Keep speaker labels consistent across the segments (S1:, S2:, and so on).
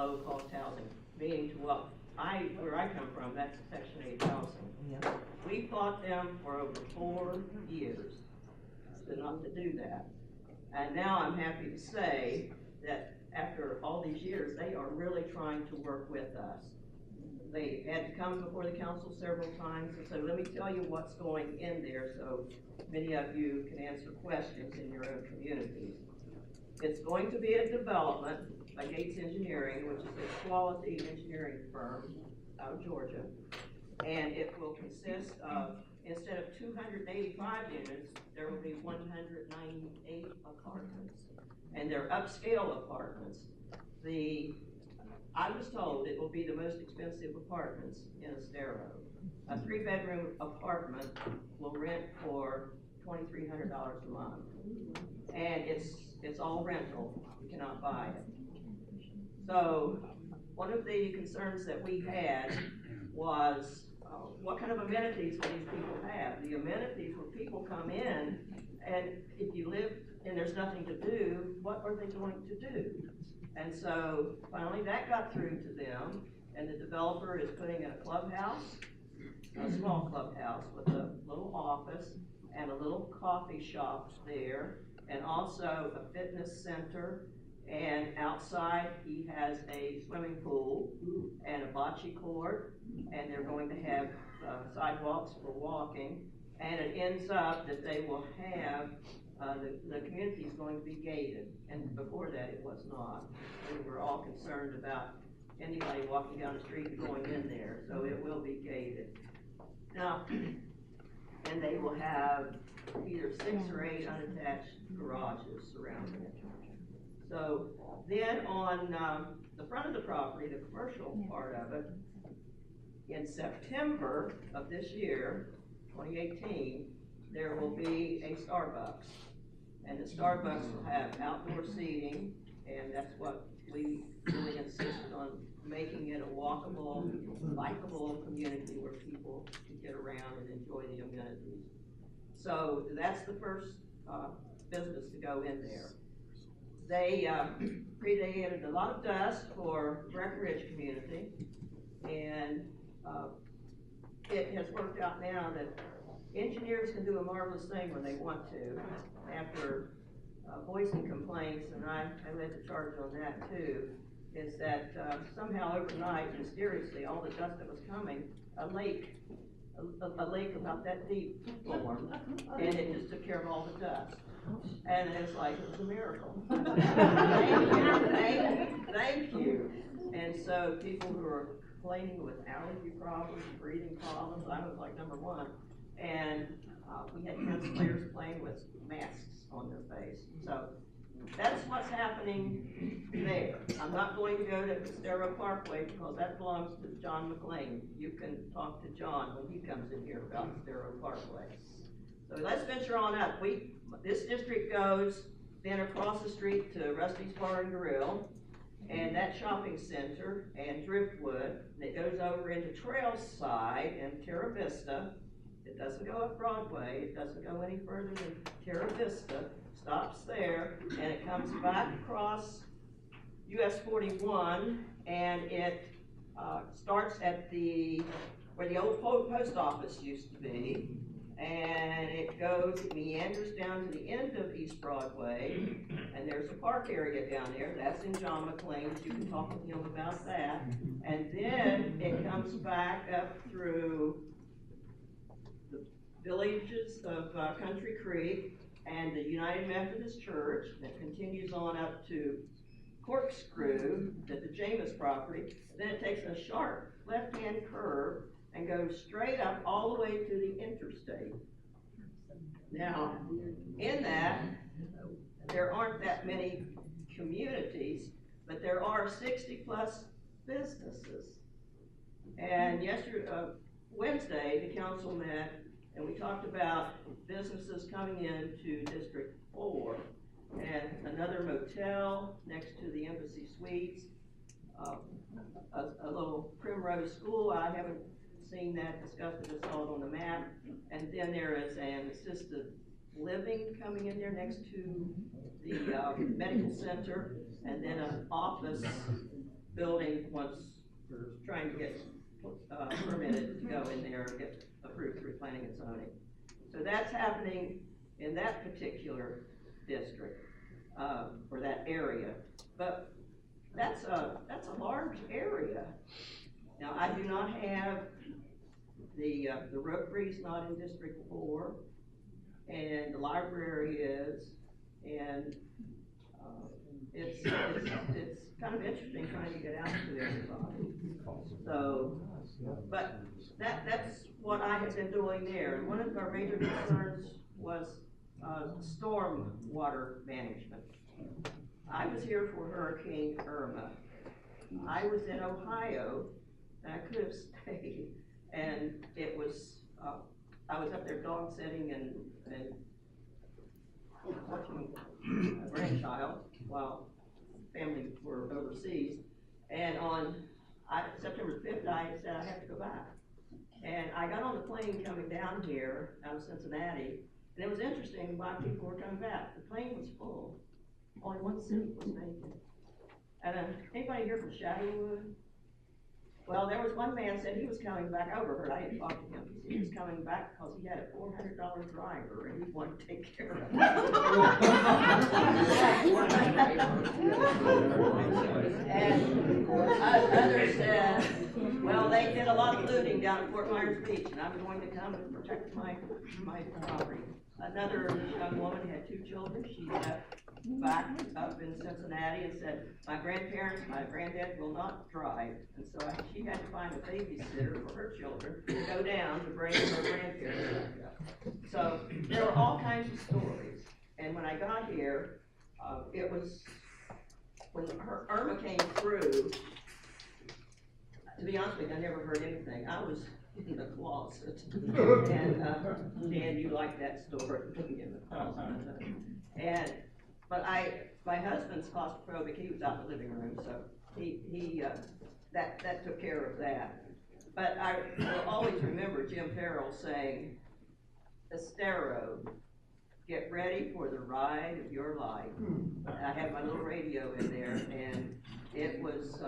S1: low-cost housing, meaning to what where I come from, that's Section 8 housing.
S2: Yeah.
S1: We fought them for over 4 years not to do that. And now I'm happy to say that after all these years, they are really trying to work with us. They had to come before the council several times and say, let me tell you what's going in there so many of you can answer questions in your own communities. It's going to be a development by Gates Engineering, which is a quality engineering firm out of Georgia. And it will consist of, instead of 285 units, there will be 198 apartments. And they're upscale apartments. I was told it will be the most expensive apartments in Estero. A 3-bedroom apartment will rent for $2,300 a month. And it's all rental. You cannot buy it. So one of the concerns that we had was what kind of amenities will these people have? The amenities where people come in, and if you live and there's nothing to do, what are they going to do? And so finally that got through to them, and the developer is putting in a clubhouse, a small clubhouse with a little office and a little coffee shop there, and also a fitness center. And outside he has a swimming pool and a bocce court, and they're going to have sidewalks for walking. And it ends up that they will have, the community is going to be gated. And before that it was not. We were all concerned about anybody walking down the street and going in there, so it will be gated. Now, and they will have either 6 or 8 unattached garages surrounding it. So then on the front of the property, the commercial part of it, in September of this year, 2018, there will be a Starbucks. And the Starbucks will have outdoor seating, and that's what we really insisted on, making it a walkable, likable community where people can get around and enjoy the amenities. So that's the first business to go in there. They created a lot of dust for Breckenridge community, and it has worked out now that engineers can do a marvelous thing when they want to. After voicing complaints, and I led the charge on that too, is that somehow overnight, mysteriously, all the dust that was coming, a lake about that deep formed, and it just took care of all the dust. And it's like, it was a miracle. Thank you. And so people who are complaining with allergy problems, breathing problems, I was like number 1. And we had tennis players playing with masks on their face. So that's what's happening there. I'm not going to go to Estero Parkway because that belongs to John McLean. You can talk to John when he comes in here about Estero Parkway. So let's venture on up. This district goes then across the street to Rusty's Bar and Grill, and that shopping center, and Driftwood, and it goes over into Trailside and Terra Vista. It doesn't go up Broadway, it doesn't go any further than Terra Vista, stops there, and it comes back across US 41, and it starts at where the old post office used to be, and it meanders down to the end of East Broadway, and there's a park area down there. That's in John McLean's. You can talk with him about that. And then it comes back up through the villages of Country Creek and the United Methodist Church that continues on up to Corkscrew, at the James property. Then it takes a sharp left-hand curve and goes straight up all the way to the interstate. Now, in that, there aren't that many communities, but there are 60+ businesses. And Wednesday, the council met, and we talked about businesses coming into District 4, and another motel next to the Embassy Suites, a little Primrose School. I haven't seen that discussed, I just saw it on the map. And then there is an assisted living coming in there next to the medical center, and then an office building once we're trying to get permitted to go in there and get approved through planning and zoning. So that's happening in that particular district, or that area. But that's a large area. Now, I do not have the Rotary is not in District 4, and the library is, and it's kind of interesting trying to get out to everybody. So, but that's what I have been doing there. And one of our major concerns was storm water management. I was here for Hurricane Irma. I was in Ohio, and I could have stayed, and it was, I was up there dog sitting and watching a grandchild while family were overseas. And on September 5th, I said I have to go back. And I got on the plane coming down here out of Cincinnati, and it was interesting why people were coming back. The plane was full. Only one seat was vacant. And anybody here from Shadowwood? Well, there was one man said he was coming back. I overheard, I didn't talk to him. He was coming back because he had a $400 driver and he wanted to take care of it. And others said, well, they did a lot of looting down at Fort Myers Beach, and I'm going to come and protect my property. Another young woman had 2 children. She left back up in Cincinnati and said, my grandparents, my granddad will not drive. And so she had to find a babysitter for her children to go down to bring her grandparents back up. So there were all kinds of stories. And when I got here, it was, when Irma came through, to be honest with you, I never heard anything. I was in the closet. And Dan, you like that story, being in the closet. But my husband's claustrophobic, he was out in the living room, so that took care of that. But I will always remember Jim Farrell saying, Estero, get ready for the ride of your life. I had my little radio in there, and it was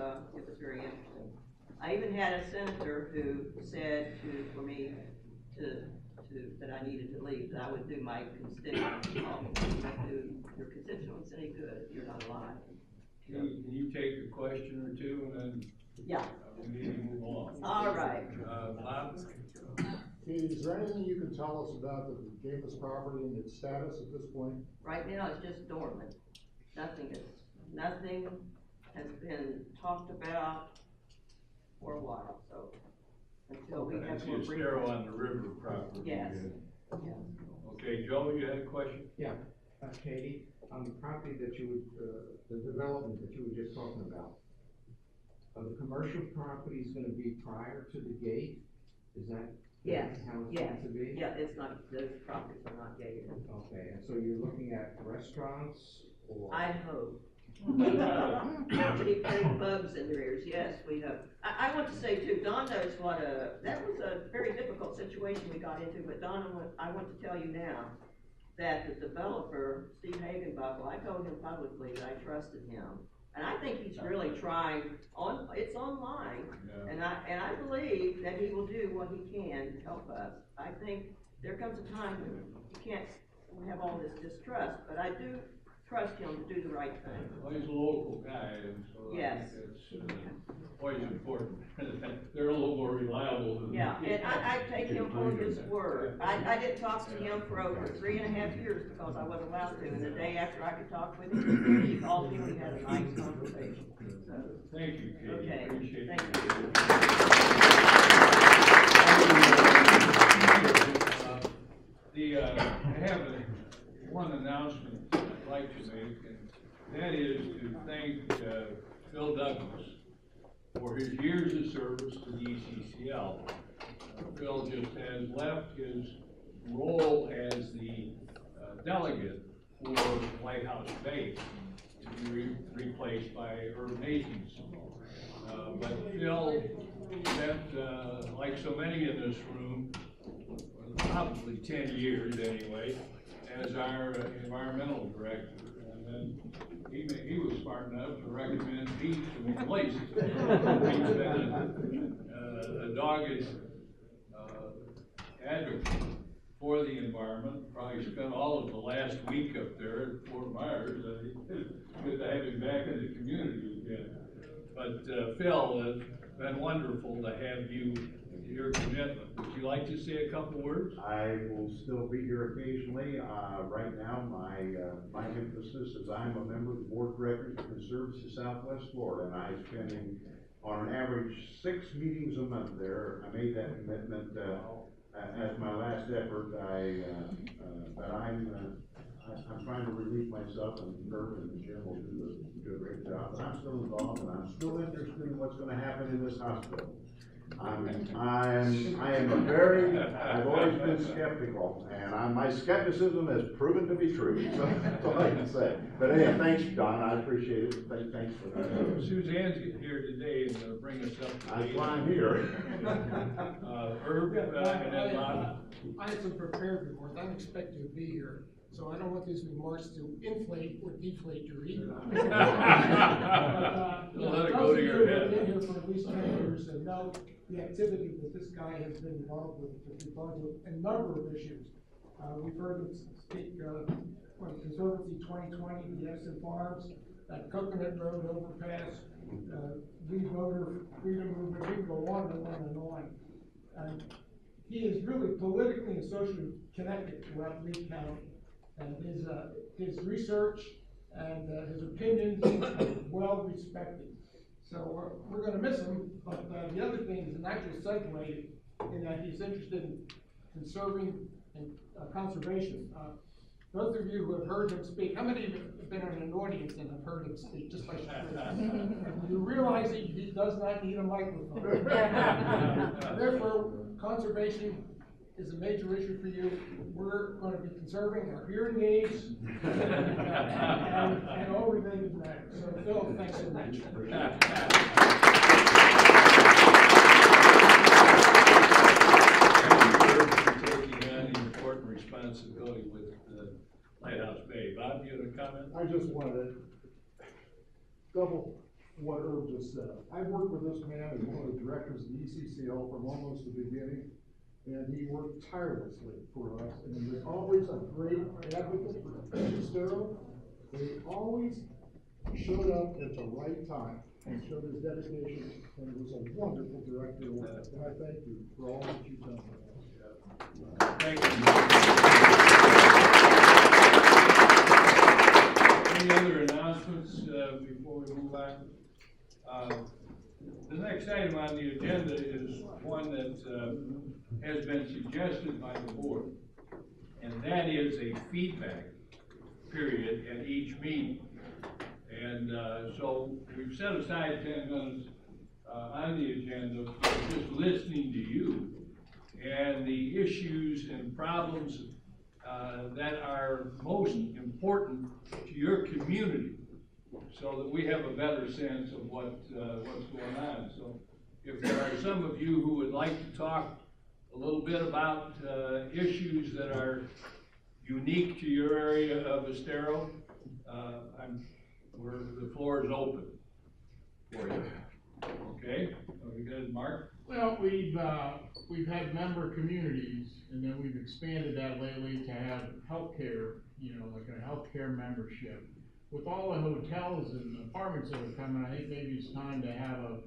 S1: very interesting. I even had a senator who said for me that I needed to leave, that I would do my constituents. You don't do your constituents any good if you're not alive.
S2: Can you take a question or two and then
S1: yeah.
S2: We need to move on.
S1: All right.
S2: Bob?
S3: Is there anything you can tell us about the Davis property and its status at this point?
S1: Right now it's just dormant. Nothing has been talked about for a while, so until we have more
S2: Estero on the river property.
S1: Yes. Yeah.
S2: Okay, Joe, you had a question?
S4: Yeah, Katie, on the property that you the development that you were just talking about, the commercial property is going to be prior to the gate? Is that
S1: yes.
S4: How it's
S1: yes.
S4: going to be?
S1: Yeah, it's not, those properties are not gated.
S4: Okay, and so you're looking at restaurants or?
S1: I hope. Keep putting bugs in their ears. Yes, we have. I want to say too, Don knows that was a very difficult situation we got into, but Don, I want to tell you now that the developer, Steve Hagenbuckle, I told him publicly that I trusted him. And I think he's really trying it's online, yeah. and I believe that he will do what he can to help us. I think there comes a time when you can't have all this distrust, but I do trust him to do the right thing.
S2: Well, he's a local guy, and so
S1: yes.
S2: I think that's always important. They're a little more reliable than
S1: yeah, and I take him on his word. I didn't talk to him for over 3.5 years because I wasn't allowed to, and the day after I could talk with him, he called me and we had a nice conversation. So,
S2: thank you, Katie.
S1: Okay,
S2: appreciate
S1: thank
S2: you. I have one announcement I'd like to make, and that is to thank Phil Douglas for his years of service to the ECCL. Phil just has left his role as the delegate for Lighthouse Bay to be replaced by Herb Hastings. But Phil spent, like so many in this room, probably 10 years anyway, as our environmental director. And then he was smart enough to recommend beef to replace it. He's been a dogged advocate for the environment. Probably spent all of the last week up there at Fort Myers. Good to have him back in the community again. But Phil, it's been wonderful to have you, your commitment. Would you like to say a couple words?
S5: I will still be here occasionally. Right now, my emphasis is I'm a member of the Board of Directors of Conservancy Southwest Florida, and I'm spending on an average 6 meetings a month there. I made that commitment as my last effort. But I'm trying to relieve myself, and Kurt and Jim will do a great job. But I'm still involved, and I'm still interested in what's going to happen in this hospital. I've always been skeptical, and my skepticism has proven to be true, so that's all I can say. But anyway, thanks, Don, I appreciate it, thanks for that.
S2: Suzanne's here today and gonna bring us up to
S5: That's
S2: date.
S5: why I'm here.
S2: Herb, and then Bob.
S6: I had some prepared reports. I'm expecting to be here, so I don't want these remarks to inflate or deflate your ego.
S2: Let it go to your head.
S6: Those of you who have been here for at least 10 years and know the activity that this guy has been involved with regard to a number of issues. We've heard him speak on Conservancy 2020, the Exit Farms, that Coconut Road overpass, the voter freedom movement. We can go on and on and on. And he is really politically and socially connected throughout Lee County. And his research and his opinions are well respected. So we're going to miss him, but the other thing is an actual segue in that he's interested in conserving and conservation. Those of you who have heard him speak, how many of you have been in an audience and have heard him speak, just by you realize he does not need a microphone. Therefore, conservation is a major issue for you. We're going to be conserving our hearing aids and all related matters. So Phil, thanks so much.
S2: Taking on the important responsibility with Lighthouse Bay. Bob, you have a comment?
S3: I just wanted to double what Herb just said. I've worked with this man as one of the directors of the ECCL from almost the beginning, and he worked tirelessly for us, and he was always a great advocate for Estero. He always showed up at the right time and showed his dedication, and it was a wonderful director, and I thank you for all that you've done for us.
S2: Thank you. Any other announcements before we move on? The next item on the agenda is one that has been suggested by the board, and that is a feedback period at each meeting. And so we've set aside 10 minutes on the agenda for just listening to you and the issues and problems that are most important to your community, so that we have a better sense of what's going on. So if there are some of you who would like to talk a little bit about issues that are unique to your area of Estero, the floor is open for you. Okay, are we good, Mark?
S7: Well, we've had member communities, and then we've expanded that lately to have healthcare, like a healthcare membership. With all the hotels and apartments that are coming, I think maybe it's time to have a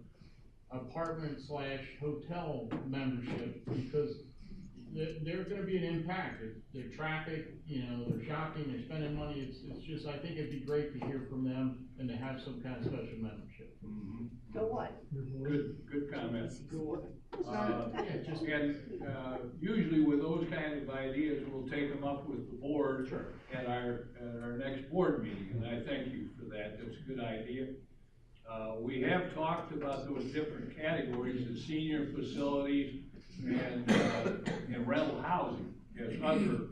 S7: apartment/hotel membership, because there's going to be an impact. Their traffic, they're shopping, they're spending money. It's just, I think it'd be great to hear from them and to have some kind of special membership.
S2: Mm-hmm.
S8: Go what?
S2: Good comments.
S7: Yeah,
S2: Usually with those kind of ideas, we'll take them up with the board at our next board meeting, and I thank you for that. That's a good idea. We have talked about those different categories, the senior facilities and rental housing as other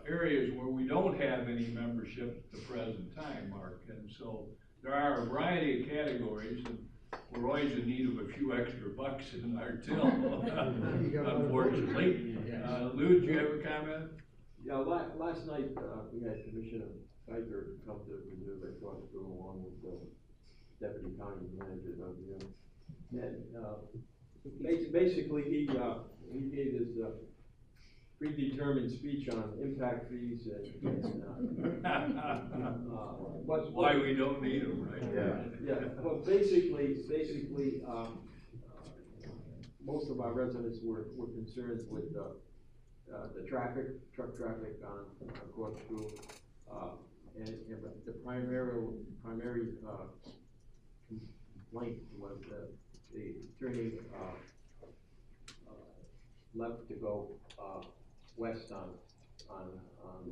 S2: areas where we don't have any membership at the present time, Mark. And so there are a variety of categories, and we're always in need of a few extra bucks in our till, unfortunately. Lou, do you have a comment?
S9: Yeah, last night, we had Commissioner
S8: Geiger come to reserve at Corkscrew along with the deputy county manager of the, and, basically, he gave his, predetermined speech on impact fees and
S2: That's why we don't need them, right?
S8: Yeah, but basically, most of our residents were concerned with, the truck traffic on Corkscrew. And the primary complaint was the turning, left to go, west on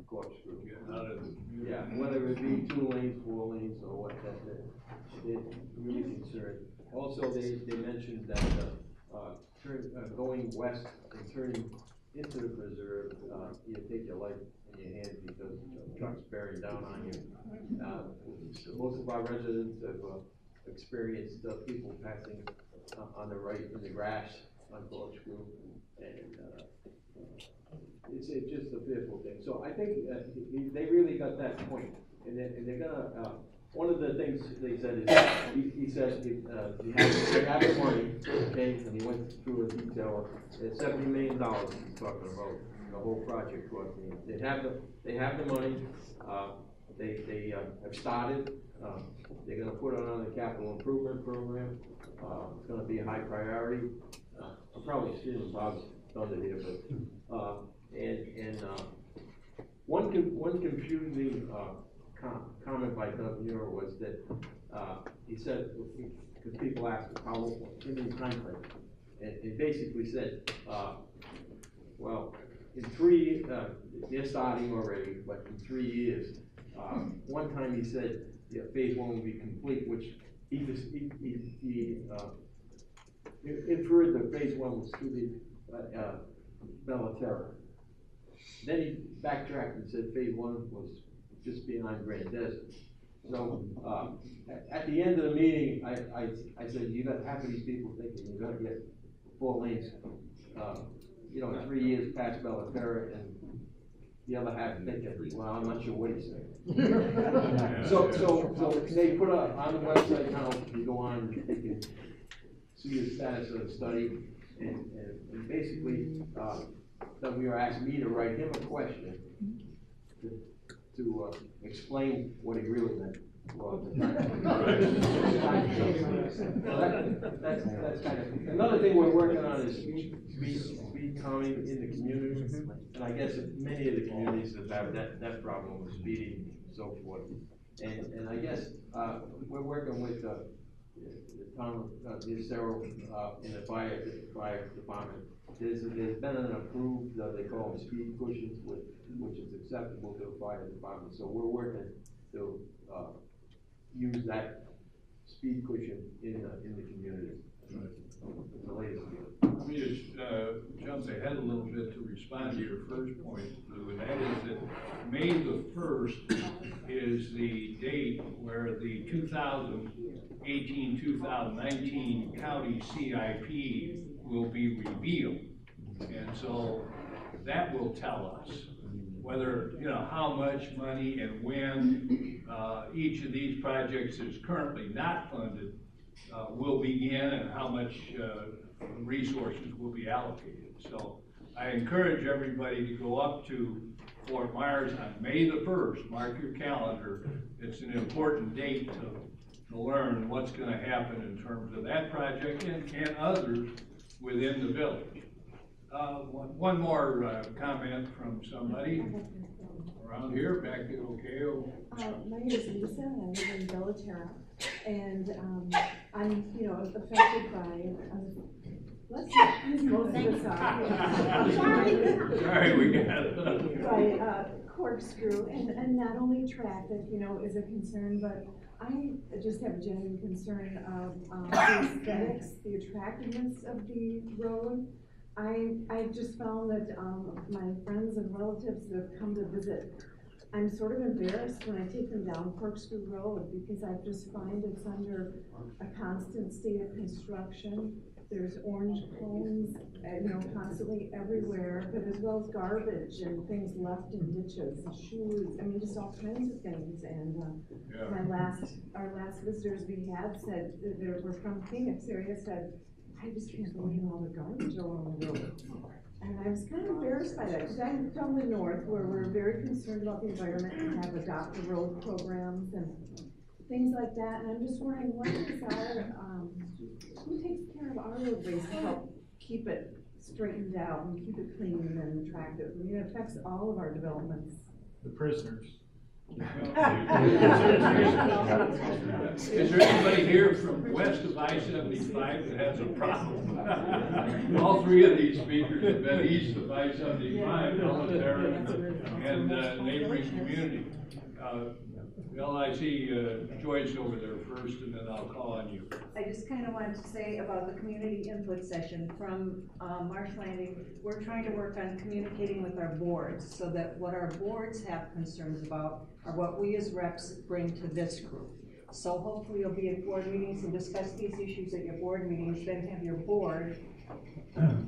S8: Corkscrew. Yeah, whether it be 2 lanes, 4 lanes, or what, they're really concerned. Also, they mentioned that, going west and turning into the preserve, you take your life in your hands because the truck's bearing down on you. Most of our residents have, experienced, people passing on the right in the grass on Corkscrew, and, it's just a fearful thing. So I think they really got that point, and they're gonna. One of the things they said is he said they have the money, okay, and he went through a detail. It's $70 million he's talking about the whole project costing. They have the money. They have started. They're gonna put it on the capital improvement program. It's gonna be a high priority. I'm probably stealing Bob's thunder here, but. One confusing comment by Doug Muir was that he said, because people asked how in the time frame, and he basically said, well, in 3, they're starting already, but in 3 years. One time he said, yeah, phase 1 will be complete, which he inferred that phase 1 was through the Bellaterra. Then he backtracked and said phase 1 was just behind Grand Desert. So at the end of the meeting, I said, you got half of these people thinking you're gonna get 4 lanes, in 3 years past Bellaterra, and the other half thinking, well, I'm not sure what he's saying. So they put on the website now, you go on, you can see the status of the study, and basically, that we were asked me to write him a question to explain what he really meant. Well, that's kind of, another thing we're working on is speed calming in the community, and I guess many of the communities have that problem with speeding and so forth. And I guess we're working with the town of Estero in the fire department. There's been an approved, they call them speed cushions, which is acceptable to the fire department. So we're working to use that speed cushion in the community. The latest deal.
S2: Let me just jump ahead a little bit to respond to your first point, Lou, and that is that May the 1st is the date where the 2018-2019 county CIP will be revealed. And so that will tell us whether, how much money and when each of these projects is currently not funded will begin, and how much resources will be allocated. So I encourage everybody to go up to Fort Myers on May the 1st. Mark your calendar. It's an important date to learn what's going to happen in terms of that project and others within the village. One more comment from somebody around here, back at Okeo.
S9: My name is Lisa, and I live in Bellaterra, and I'm, affected by, let's use most of this on.
S2: Sorry, we got it.
S9: By Corkscrew, and not only traffic, is a concern, but I just have a genuine concern of the aesthetics, the attractiveness of the road. I've just found that my friends and relatives that have come to visit, I'm sort of embarrassed when I take them down Corkscrew Road, because I just find it's under a constant state of construction. there's orange cones, constantly everywhere, but as well as garbage and things left in ditches, and shoes, I mean, just all kinds of things. And our last visitors we had said, that were from Phoenix area, said, I just can't believe all the garbage along the road. And I was kind of embarrassed by that, because I'm from the north, where we're very concerned about the environment and have adopt the road programs and things like that. And I'm just wondering, what is who takes care of our roadways to help keep it straightened out and keep it clean and attractive? I mean, it affects all of our developments.
S7: The prisoners.
S2: Is there anybody here from west of I-75 that has a problem? All three of these speakers have been east of I-75, military and neighboring community. Well, I see Joyce over there first, and then I'll call on you.
S10: I just kind of wanted to say about the community input session from Marsh Landing. We're trying to work on communicating with our boards so that what our boards have concerns about are what we as reps bring to this group. So hopefully you'll be at board meetings and discuss these issues at your board meetings, then have your board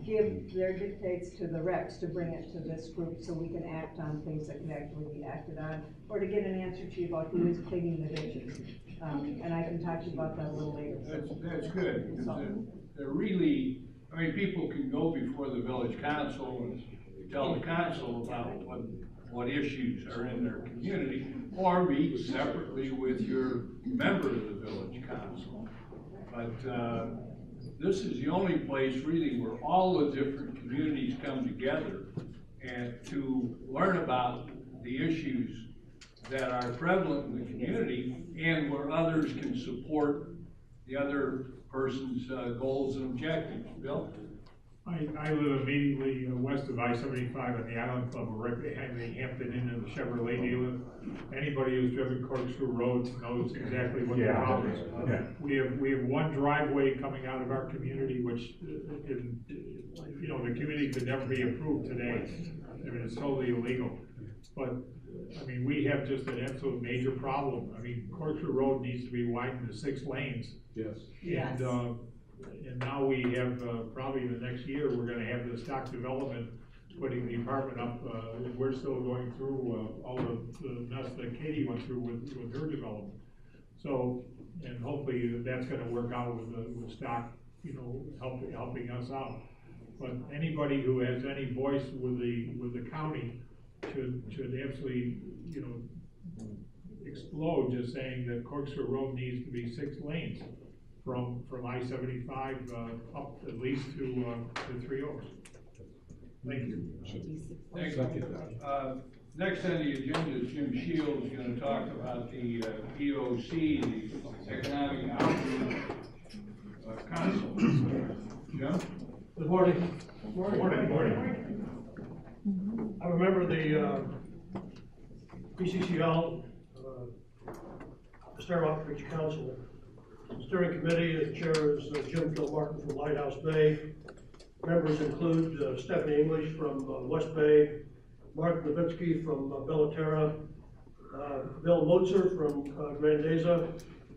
S10: give their dictates to the reps to bring it to this group so we can act on things that can actually be acted on, or to get an answer to you about who is cleaning the ditches. And I can talk to you about that a little later.
S2: That's good, because they're really, I mean, people can go before the village council and tell the council about what issues are in their community, or meet separately with your member of the village council. But this is the only place really where all the different communities come together and to learn about the issues that are prevalent in the community and where others can support the other person's goals and objectives. Bill?
S11: I live immediately west of I-75 on the Island Club, right behind the Hampton Inn and the Chevrolet dealer. Anybody who's driven Corkscrew Road knows exactly what the problem is. Yeah. We have one driveway coming out of our community, which, the community could never be approved today. I mean, it's totally illegal. But, I mean, we have just an absolute major problem. I mean, Corkscrew Road needs to be widened to 6 lanes.
S3: Yes.
S10: Yes.
S11: And now we have, probably in the next year, we're gonna have the stock development, putting the apartment up, and we're still going through, all the mess that Katie went through with her development. So, and hopefully that's gonna work out with stock, helping us out. But anybody who has any voice with the county should absolutely, explode just saying that Corkscrew Road needs to be 6 lanes. From I-75 up at least to 3 Oaks. Thank you.
S2: Thank you. Next on the agenda is Jim Shields going to talk about the EOC, the Economic Outreach Council. Jim?
S12: Good morning.
S11: Morning.
S12: I'm a member of the ECCL, Estero Outreach Council. Steering committee, the chair is Jim Martin from Lighthouse Bay. Members include Stephanie English from West Bay, Mark Levitsky from Bellaterra, Bill Motzer from Grandeza,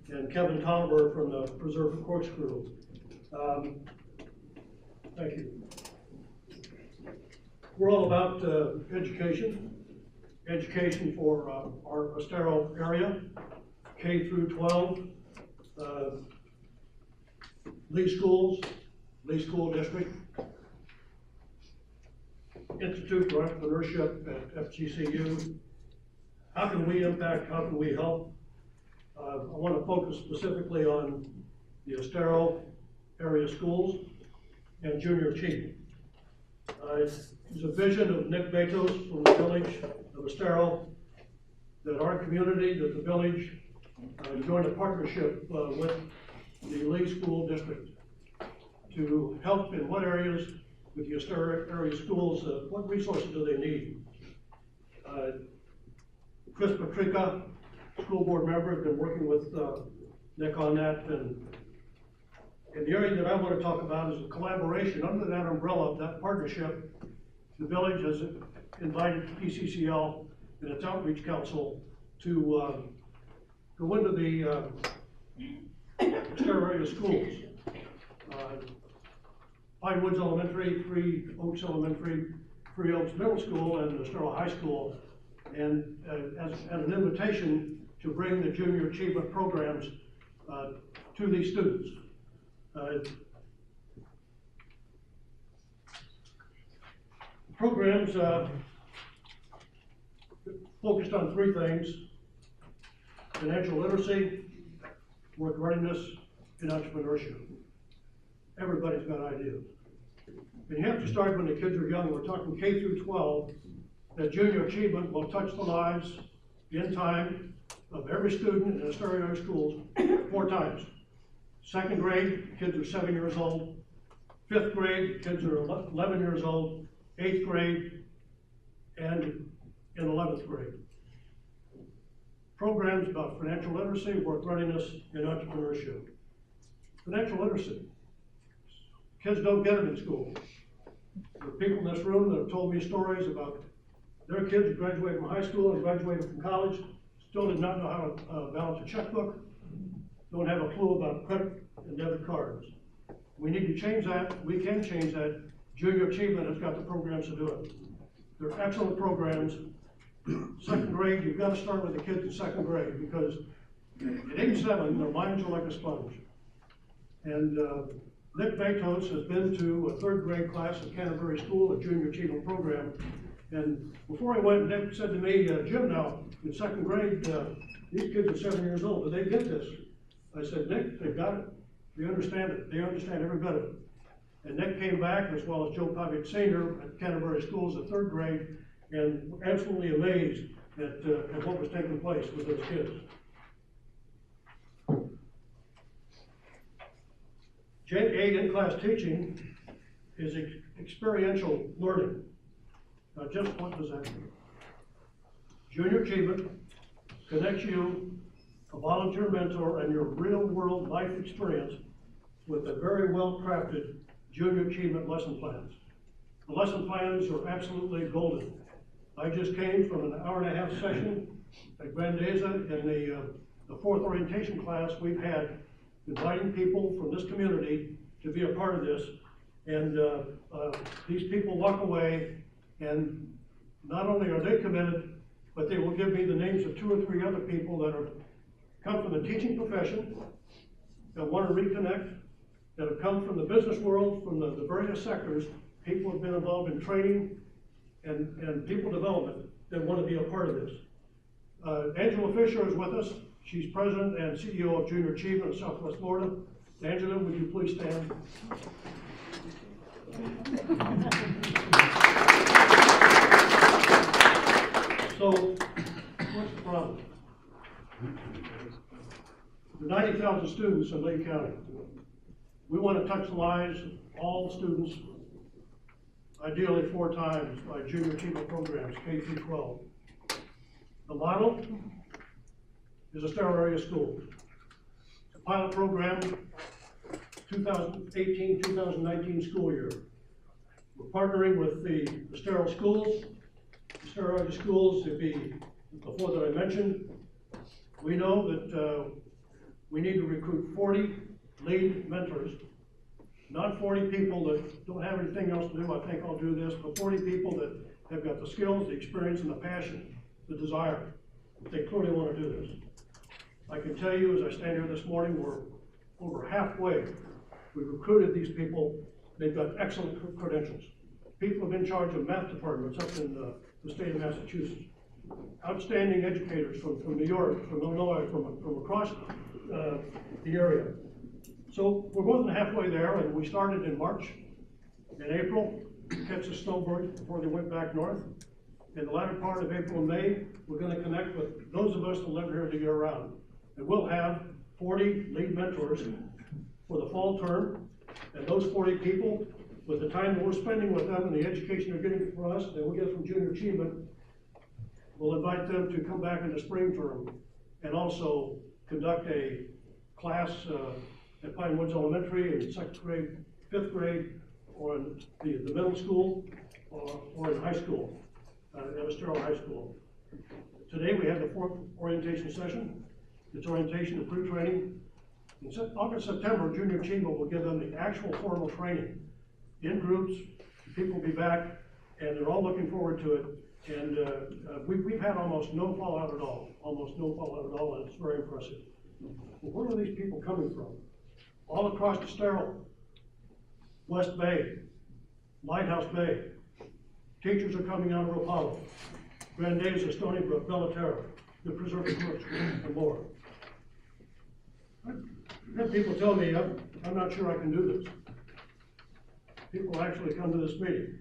S12: and Kevin Tolliver from the Preserve of Corkscrew. Thank you. We're all about education for our Estero area, K through 12. Lee School District, Institute for Entrepreneurship at FGCU. How can we impact, how can we help? I want to focus specifically on the Estero area schools and junior achievement. There's a vision of Nick Betos from the village of Estero that our community, that the village joined a partnership with the Lee School District to help in what areas with the Estero area schools, what resources do they need? Chris Patrica, school board member, has been working with Nick on that, and the area that I want to talk about is a collaboration under that umbrella of that partnership. The village has invited ECCL and its outreach council to go into the Estero area schools. Pine Woods Elementary, Three Oaks Elementary, Three Oaks Middle School, and Estero High School, and as an invitation to bring the junior achievement programs to these students. Programs focused on three things: financial literacy, work readiness, and entrepreneurship. Everybody's got ideas. And you have to start when the kids are young. We're talking K through 12. That junior achievement will touch the lives in time of every student in Estero area schools 4 times. Second grade, kids are 7 years old. 5th grade, kids are 11 years old. 8th grade, and in 11th grade. Programs about financial literacy, work readiness, and entrepreneurship. Financial literacy. Kids don't get it in school. There are people in this room that have told me stories about their kids who graduated from high school and graduated from college, still did not know how to balance a checkbook, don't have a clue about credit and debit cards. We need to change that. We can change that. Junior Achievement has got the programs to do it. They're excellent programs. Second grade, you've got to start with the kids in second grade, because at age 7, their minds are like a sponge. And Nick Betos has been to a 3rd grade class at Canterbury School, a Junior Achievement program. And before I went, Nick said to me, Jim, now, in 2nd grade, these kids are 7 years old, but they get this. I said, Nick, they've got it. They understand it. They understand every bit of it. And Nick came back, as well as Joe Pavic Sr. at Canterbury Schools at 3rd grade, and absolutely amazed at what was taking place with those kids. JA in-class teaching is experiential learning. Now, just what does that mean? Junior Achievement connects you, a volunteer mentor, and your real-world life experience with a very well-crafted Junior Achievement lesson plans. The lesson plans are absolutely golden. I just came from an hour-and-a-half session at Grandeza in the 4th orientation class we've had, inviting people from this community to be a part of this. And these people walk away, and not only are they committed, but they will give me the names of 2 or 3 other people that come from the teaching profession, that want to reconnect, that have come from the business world, from the various sectors. People have been involved in training and people development that want to be a part of this. Angela Fisher is with us. She's president and CEO of Junior Achievement of Southwest Florida. Angela, would you please stand? So, what's the problem? There are 90,000 students in Lake County. We want to touch the lives of all students, ideally 4 times by Junior Achievement programs, K through 12. The model is Estero area schools. It's a pilot program, 2018-2019 school year. We're partnering with the Estero schools. Estero area schools, the 4 that I mentioned. We know that we need to recruit 40 lead mentors, not 40 people that don't have anything else to do. I think I'll do this, but 40 people that have got the skills, the experience, and the passion, the desire. They clearly want to do this. I can tell you, as I stand here this morning, we're over halfway. We've recruited these people. They've got excellent credentials. People have been in charge of math departments up in the state of Massachusetts. Outstanding educators from New York, from Illinois, from across the area. So we're more than halfway there, and we started in March. In April, catch the snowbirds before they went back north. In the latter part of April and May, we're going to connect with those of us that live here the year round. And we'll have 40 lead mentors for the fall term, and those 40 people, with the time that we're spending with them and the education they're getting from us, that we get from Junior Achievement, we'll invite them to come back in the spring term and also conduct a class at Pine Woods Elementary in 2nd grade, 5th grade, or in the middle school, or in high school, at Estero High School. Today we have the 4th orientation session. It's orientation and pre-training. In August, September, Junior Achievement will give them the actual formal training in groups, people will be back, and they're all looking forward to it. And, we've had almost no fallout at all, and it's very impressive. Well, where are these people coming from? All across Estero, West Bay, Lighthouse Bay. Teachers are coming out of Apollo, Grandeza, Stony Brook, Bellaterra, the Preserve Corkscrew, and more. I've had people tell me, I'm not sure I can do this. People actually come to this meeting.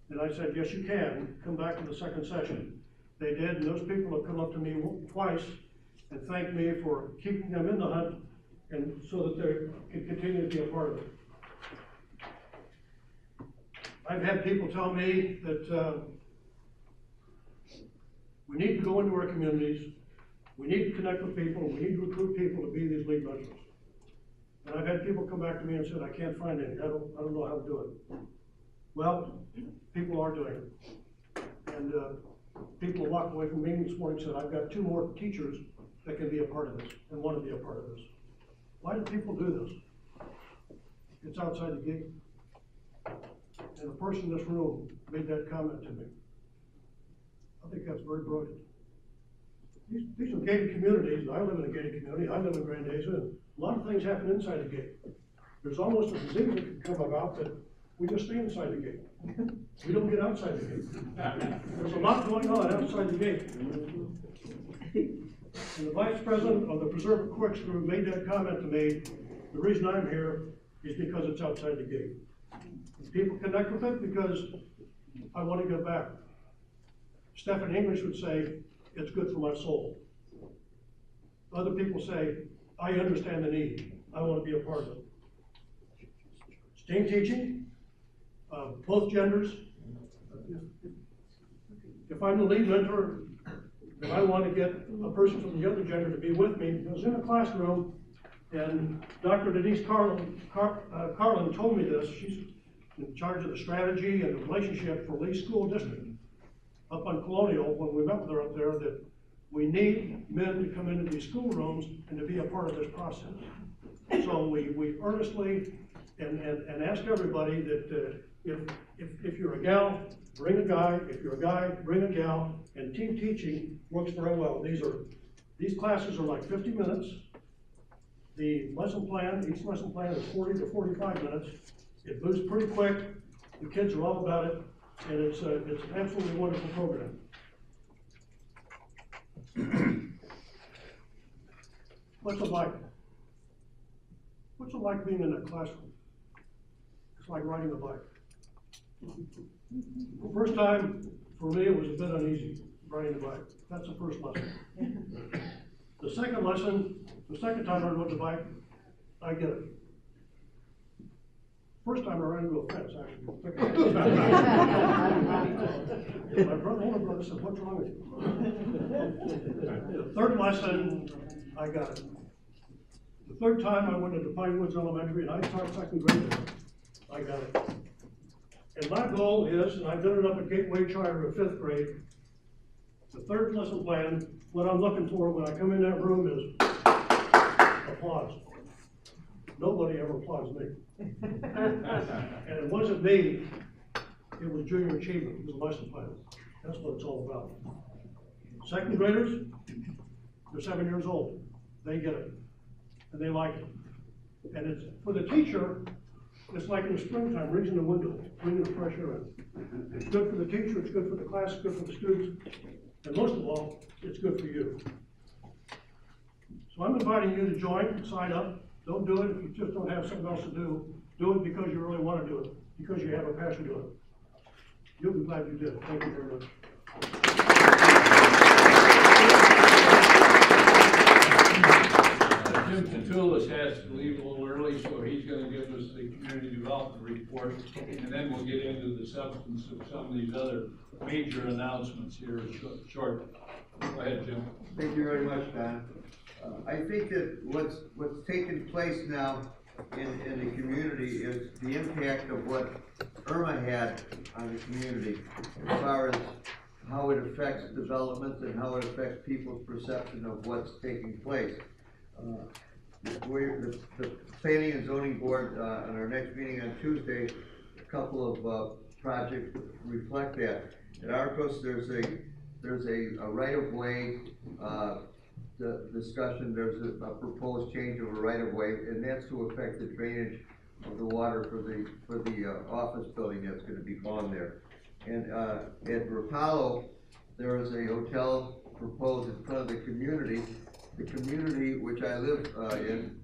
S12: And I said, yes, you can, come back to the second session. They did, and those people have come up to me twice and thanked me for keeping them in the hunt and so that they can continue to be a part of it. I've had people tell me that we need to go into our communities, we need to connect with people, we need to recruit people to be these league members. And I've had people come back to me and said, I can't find any, I don't know how to do it. Well, people are doing it. And people walked away from me this morning and said, I've got 2 more teachers that can be a part of this and want to be a part of this. Why do people do this? It's outside the gate. And the person in this room made that comment to me. I think that's very brilliant. These are gated communities. I live in a gated community. I live in Grandeza, and a lot of things happen inside the gate. There's almost a disease that can come about that we just stay inside the gate. We don't get outside the gate. There's a lot going on outside the gate. And the vice president of the Preserve Corkscrew made that comment to me. The reason I'm here is because it's outside the gate. People connect with it because I want to give back. Stephen English would say, it's good for my soul. Other people say, I understand the need. I want to be a part of it. STEAM teaching, both genders. If I'm the lead mentor, and I want to get a person from the other gender to be with me, I was in a classroom, and Dr. Denise Carlin told me this. She's in charge of the strategy and the relationship for Lee School District up on Colonial, when we met with her up there, that we need men to come into these schoolrooms and to be a part of this process. So we earnestly and ask everybody that if you're a gal, bring a guy. If you're a guy, bring a gal. And team teaching works very well. These classes are like 50 minutes. The lesson plan, each lesson plan is 40 to 45 minutes. It moves pretty quick. The kids are all about it, and it's an absolutely wonderful program. What's it like? What's it like being in a classroom? It's like riding a bike. The first time, for me, it was a bit uneasy, riding the bike. That's the first lesson. The second lesson, the second time I rode the bike, I get it. First time I ran into a fence, actually. My older brother said, what's wrong with you? The third lesson, I got it. The third time I went into Pine Woods Elementary and I taught second grade there. I got it. And my goal is, and I've done it up at Gateway Charter of 5th grade, the third lesson plan, what I'm looking for when I come in that room is applause. Nobody ever applauds me. And it wasn't me, it was junior achievement, it was a lesson plan. That's what it's all about. Second graders, they're 7 years old. They get it, and they like it. And it's, for the teacher, it's like in the springtime, raising the window, bringing the fresh air in. It's good for the teacher, it's good for the class, it's good for the students, and most of all, it's good for you. So I'm inviting you to join, sign up. Don't do it if you just don't have something else to do. Do it because you really want to do it, because you have a passion to it. You'll be glad you did. Thank you very much.
S2: Jim Tatulis has to leave a little early, so he's gonna give us the community development report, and then we'll get into the substance of some of these other major announcements here shortly. Go ahead, Jim.
S13: Thank you very much, Don. I think that what's taken place now in the community is the impact of what Irma had on the community as far as how it affects development and how it affects people's perception of what's taking place. The Planning and Zoning Board, on our next meeting on Tuesday, couple of, projects reflect that. At Arcos, there's a right-of-way, the discussion, there's a proposed change of a right-of-way, and that's to affect the drainage of the water for the office building that's gonna be on there. And, at Rapallo, there is a hotel proposed in front of the community which I live, in.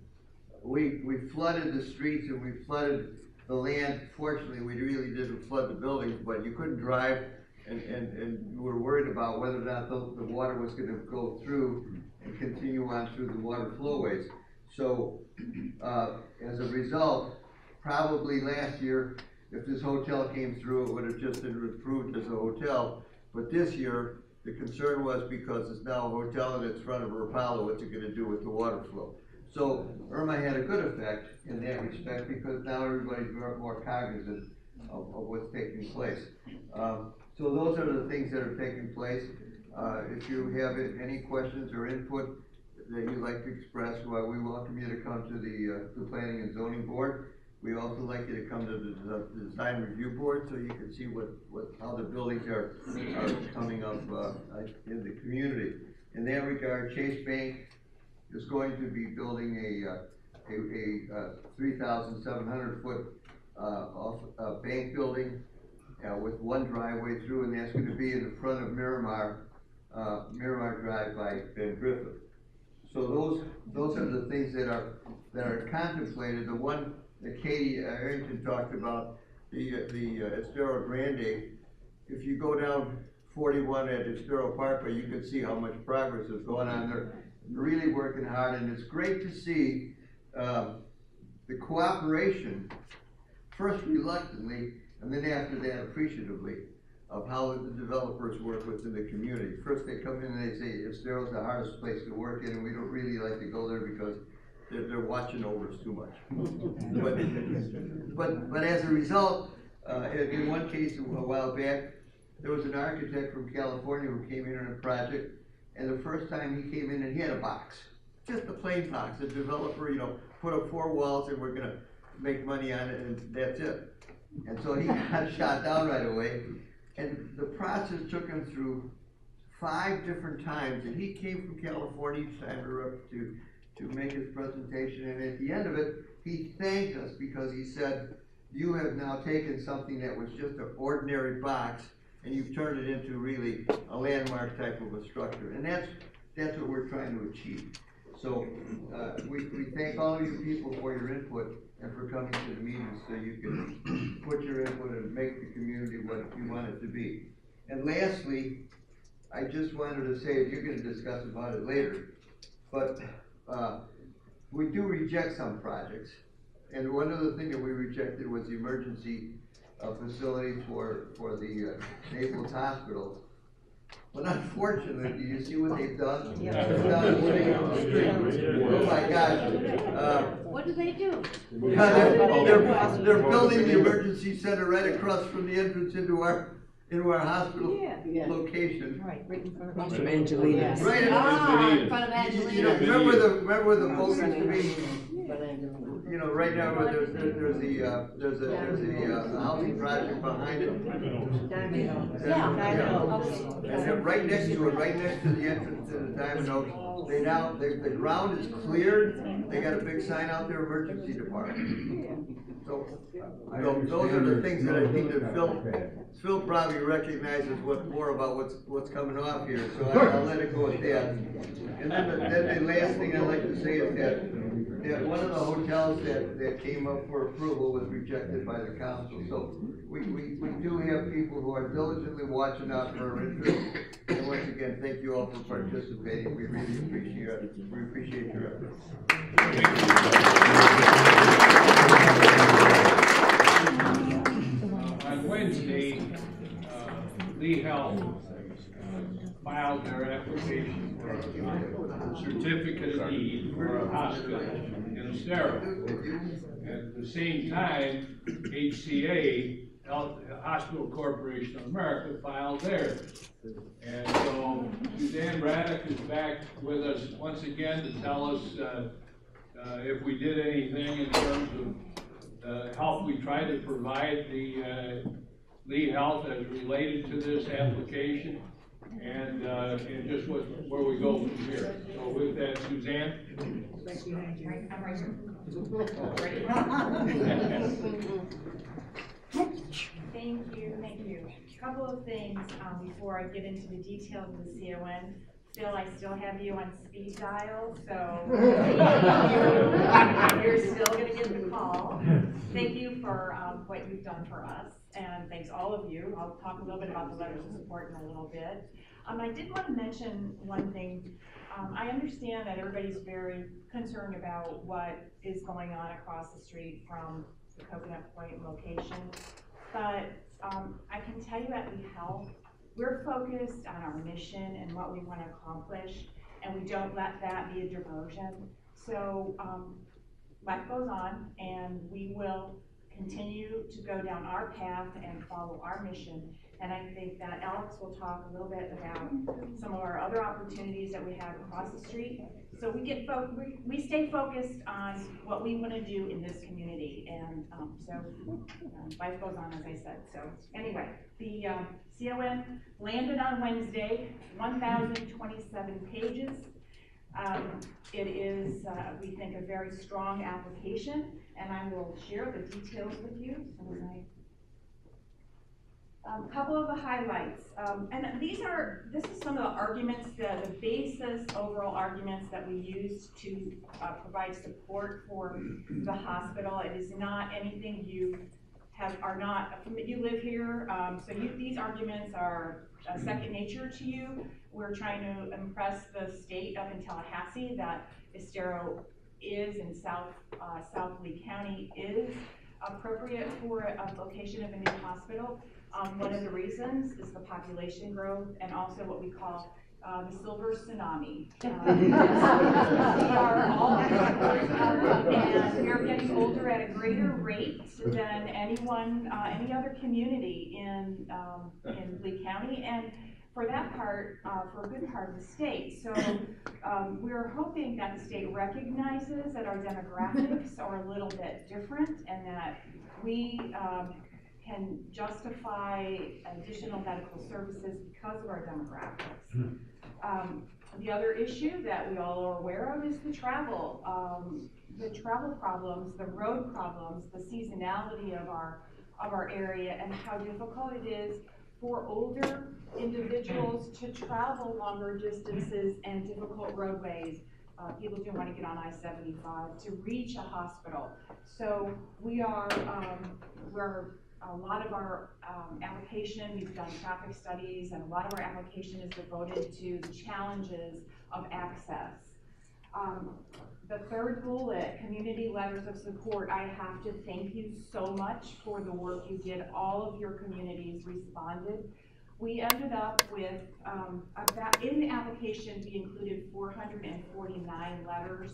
S13: We flooded the streets and we flooded the land. Fortunately, we really didn't flood the buildings, but you couldn't drive, and you were worried about whether or not the water was gonna go through and continue on through the water flowways. So, as a result, probably last year, if this hotel came through, it would have just been approved as a hotel. But this year, the concern was because it's now a hotel and it's in front of Rapallo, what's it gonna do with the water flow? So Irma had a good effect in that respect, because now everybody's more cognizant of what's taking place. So those are the things that are taking place. If you have any questions or input that you'd like to express, well, we welcome you to come to the Planning and Zoning Board. We also like you to come to the Design Review Board, so you can see how the buildings are coming up in the community. In that regard, Chase Bank is going to be building a 3,700 foot bank building with one driveway through, and that's going to be in the front of Miramar Drive by Ben Griffith. So those are the things that are contemplated. The one that Katie Arrington talked about, the Estero Grande. If you go down 41 at Estero Parkway, you can see how much progress is going on there. Really working hard, and it's great to see the cooperation, first reluctantly, and then after that appreciatively, of how the developers work within the community. First they come in and they say, Estero's the hardest place to work in, and we don't really like to go there because they're watching over us too much. but as a result, in one case a while back, there was an architect from California who came in on a project, and the first time he came in and he had a box, just a plain box. The developer, put up 4 walls and we're gonna make money on it, and that's it. And so he got shot down right away, and the process took him through 5 different times, and he came from California each time to make his presentation, and at the end of it, he thanked us because he said, you have now taken something that was just an ordinary box and you've turned it into really a landmark type of a structure, and that's what we're trying to achieve. So we thank all of you people for your input and for coming to the meetings so you can put your input and make the community what you want it to be. And lastly, I just wanted to say, you're going to discuss about it later, but we do reject some projects, and one of the things that we rejected was the emergency facility for the Naples Hospital. But unfortunately, you see what they've done?
S10: Yeah.
S13: Oh my gosh.
S10: What do they do?
S13: They're building the emergency center right across from the entrance into our hospital location.
S10: Right in front of
S13: Angelina. Right
S10: in front of Angelina.
S13: Remember where the boat used to be? Right now where there's a housing project behind it. And right next to the entrance to the Diamond Oaks, the ground is cleared. They got a big sign out there, emergency department. So those are the things that I think that Phil probably recognizes more about what's coming off here. So I'll let it go at that. And then the last thing I'd like to say is that one of the hotels that came up for approval was rejected by the council. So we do have people who are diligently watching out for our interest. And once again, thank you all for participating. We really appreciate it. We appreciate your efforts.
S2: On Wednesday, Lee Health filed their application for a certificate of need for a hospital in Estero. At the same time, HCA, Hospital Corporation of America, filed theirs. And so Suzanne Braddock is back with us once again to tell us if we did anything in terms of help we try to provide the Lee Health as related to this application, and just where we go from here. So with that, Suzanne?
S14: Thank you. I'm right here. Thank you. A couple of things before I get into the details of the CON. Phil, I still have you on speed dial, so you're still gonna get the call. Thank you for what you've done for us, and thanks all of you. I'll talk a little bit about the letters of support in a little bit. I did want to mention one thing. I understand that everybody's very concerned about what is going on across the street from the Coconut Point location, but I can tell you at Lee Health, we're focused on our mission and what we want to accomplish, and we don't let that be a diversion. So life goes on, and we will continue to go down our path and follow our mission. And I think that Alex will talk a little bit about some of our other opportunities that we have across the street. So we stay focused on what we want to do in this community, and life goes on, as I said. So anyway, the CON landed on Wednesday, 1,027 pages. It is, we think, a very strong application, and I will share the details with you. A couple of the highlights, and this is some of the arguments, the basis overall arguments that we use to provide support for the hospital. It is not anything you live here, so these arguments are second nature to you. We're trying to impress the state up in Tallahassee that Estero is in South Lee County is appropriate for a location of a new hospital. One of the reasons is the population growth and also what we call the silver tsunami. We are all and we are getting older at a greater rate than any other community in Lee County, and for that part, for a good part of the state. So we're hoping that the state recognizes that our demographics are a little bit different, and that we can justify additional medical services because of our demographics. The other issue that we all are aware of is the travel problems, the road problems, the seasonality of our area, and how difficult it is for older individuals to travel longer distances and difficult roadways. People do want to get on I-75 to reach a hospital. So a lot of our application, we've done traffic studies, and a lot of our application is devoted to the challenges of access. The third bullet, community letters of support. I have to thank you so much for the work you did. All of your communities responded. We ended up with, in the application, we included 449 letters.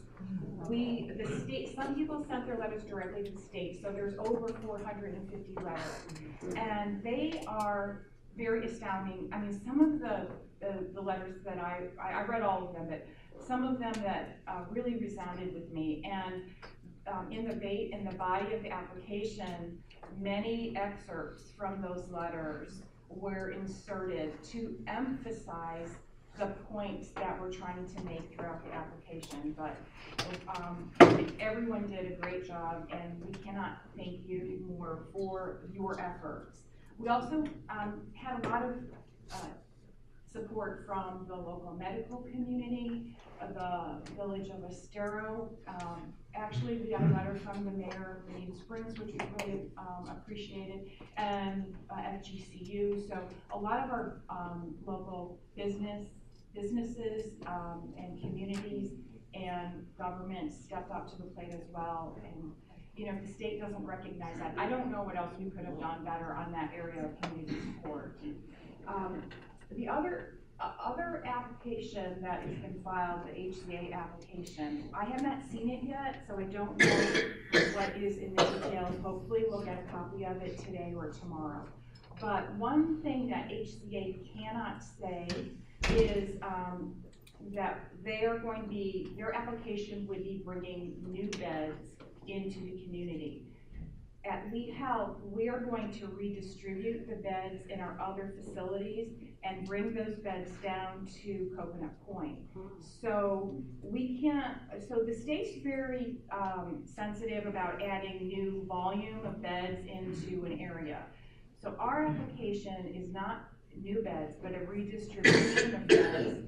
S14: The state, some people sent their letters directly to the state, so there's over 450 letters. And they are very astounding. I mean, some of the letters that I read all of them, but some of them that really resounded with me. And in the body of the application, many excerpts from those letters were inserted to emphasize the points that we're trying to make throughout the application. But everyone did a great job, and we cannot thank you more for your efforts. We also had a lot of support from the local medical community, the Village of Estero. Actually, we got a letter from the mayor of Main Springs, which we really appreciated, and FGCU. So a lot of our local businesses and communities and government stepped up to the plate as well. And if the state doesn't recognize that, I don't know what else we could have done better on that area of community support. The other application that has been filed, the HCA application, I have not seen it yet, so I don't know what is in the details. Hopefully we'll get a copy of it today or tomorrow. But one thing that HCA cannot say is that their application would be bringing new beds into the community. at Lee Health, we are going to redistribute the beds in our other facilities and bring those beds down to Coconut Point. So we can't, so the state's very sensitive about adding new volume of beds into an area. So our application is not new beds, but a redistribution of beds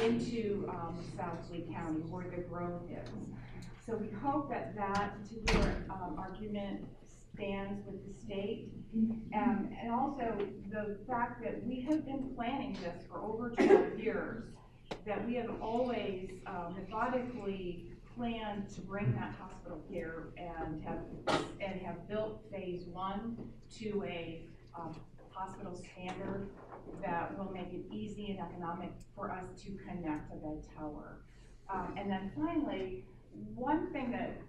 S14: into South Lee County where the growth is. So we hope that that particular argument stands with the state. And also the fact that we have been planning this for over 12 years, that we have always methodically planned to bring that hospital care and have built phase 1 to a hospital standard that will make it easy and economic for us to connect a bed tower. And then finally, one thing that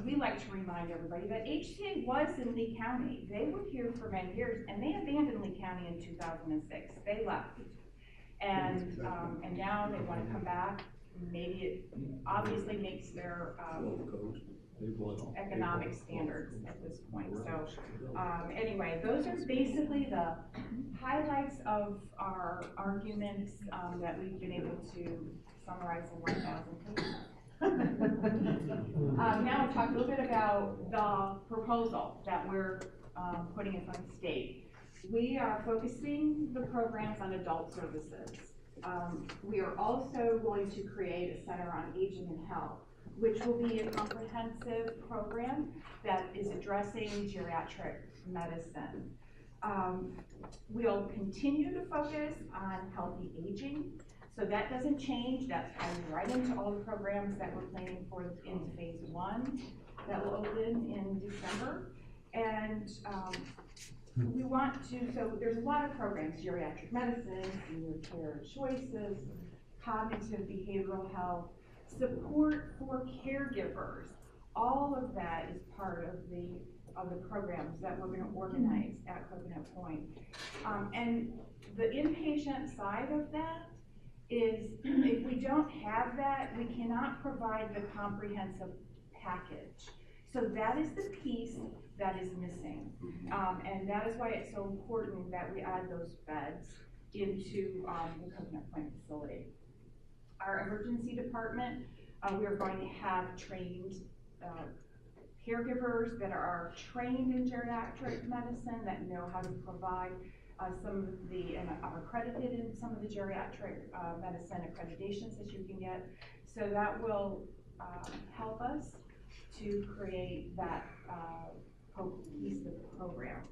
S14: we like to remind everybody that HCA was in Lee County. They were here for many years, and they abandoned Lee County in 2006. They left, and now they want to come back. Maybe it obviously makes their economic standards at this point. So anyway, those are basically the highlights of our arguments that we've been able to summarize in 1,000 pages. Now I'll talk a little bit about the proposal that we're putting in front of the state. We are focusing the programs on adult services. We are also going to create a Center on Aging and Health, which will be a comprehensive program that is addressing geriatric medicine. We'll continue to focus on healthy aging. So that doesn't change. That's tied right into all the programs that we're planning for in phase 1 that will open in December. And we want to, so there's a lot of programs: geriatric medicine, senior care choices, cognitive behavioral health, support for caregivers. All of that is part of the programs that we're going to organize at Coconut Point. And the inpatient side of that is, if we don't have that, we cannot provide the comprehensive package. So that is the piece that is missing. And that is why it's so important that we add those beds into the Coconut Point facility. Our emergency department, we are going to have trained caregivers that are trained in geriatric medicine, that know how to provide some of the, and are accredited in some of the geriatric medicine accreditations that you can get. So that will help us to create that piece of the program.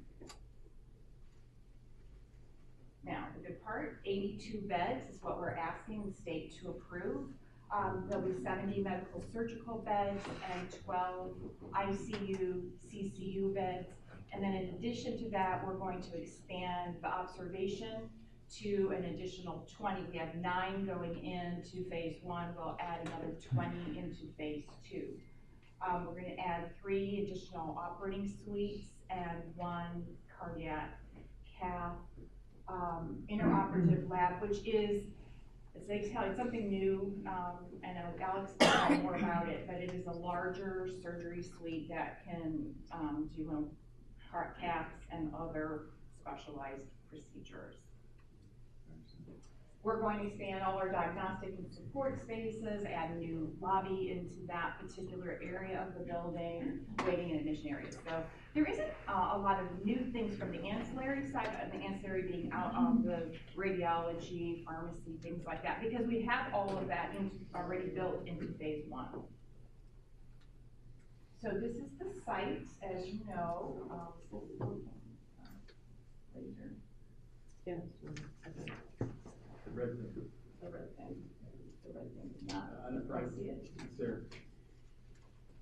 S14: Now, the good part, 82 beds is what we're asking the state to approve. There'll be 70 medical surgical beds and 12 ICU, CCU beds. And then in addition to that, we're going to expand the observation to an additional 20. We have 9 going into phase 1. We'll add another 20 into phase 2. We're going to add 3 additional operating suites and 1 cardiac cath interoperative lab, which is, as they tell you, it's something new, and Alex will tell more about it, but it is a larger surgery suite that can do heart caths and other specialized procedures. We're going to expand all our diagnostic and support spaces, add a new lobby into that particular area of the building, waiting and admission areas. So there isn't a lot of new things from the ancillary side, the ancillary being out on the radiology, pharmacy, things like that, because we have all of that already built into phase 1. So this is the site, as you know.
S1: Yes.
S8: The red thing.
S14: The red thing. The red thing is not.
S8: On the front.
S14: I see it.
S8: It's there.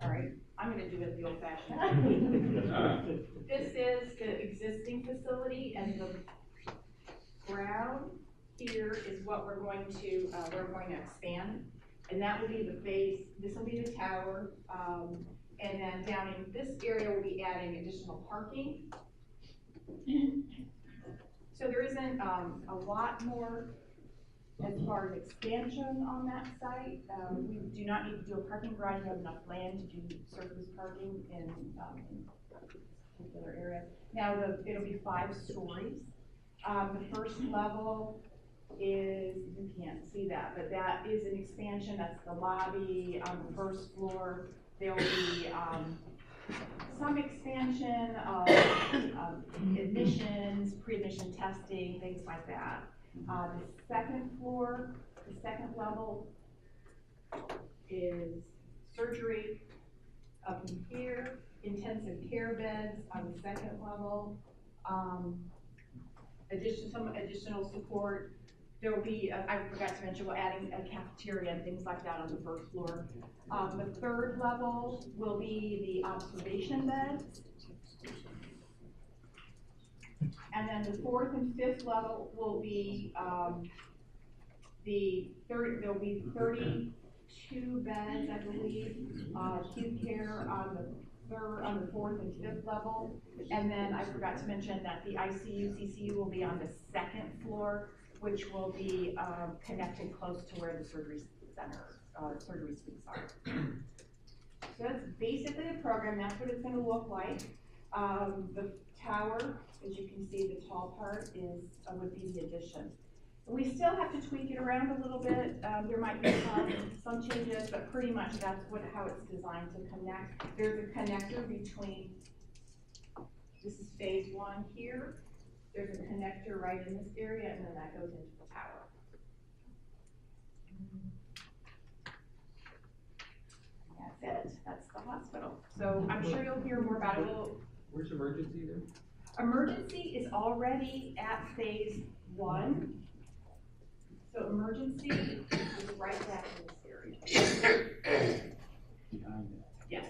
S14: All right, I'm going to do it the old-fashioned way. This is the existing facility, and the ground here is what we're going to expand, and that will be the phase. This will be the tower, and then down in this area we'll be adding additional parking. So there isn't a lot more As far as expansion on that site, we do not need to do a parking garage. We have enough land to do surface parking in particular area. Now, it'll be 5 stories. The first level is, you can't see that, but that is an expansion. That's the lobby. On the first floor, there will be some expansion of admissions, pre-admission testing, things like that. The second floor, the second level is surgery. Up in here, intensive care beds on the second level. Some additional support. There will be, I forgot to mention, we're adding a cafeteria and things like that on the first floor. The third level will be the observation beds. And then the 4th and 5th level will be there'll be 32 beds, I believe, acute care on the 4th and 5th level. And then I forgot to mention that the ICU, CCU will be on the 2nd floor, which will be connected close to where the surgery suites are. So that's basically the program. That's what it's going to look like. The tower, as you can see, the tall part would be the addition. We still have to tweak it around a little bit. There might be some changes, but pretty much that's how it's designed to connect. There's a connector between, this is phase 1 here. There's a connector right in this area, and then that goes into the tower. That's it. That's the hospital. So I'm sure you'll hear more about it.
S8: Where's emergency then?
S14: Emergency is already at phase 1. So emergency is right back in this area. Yes.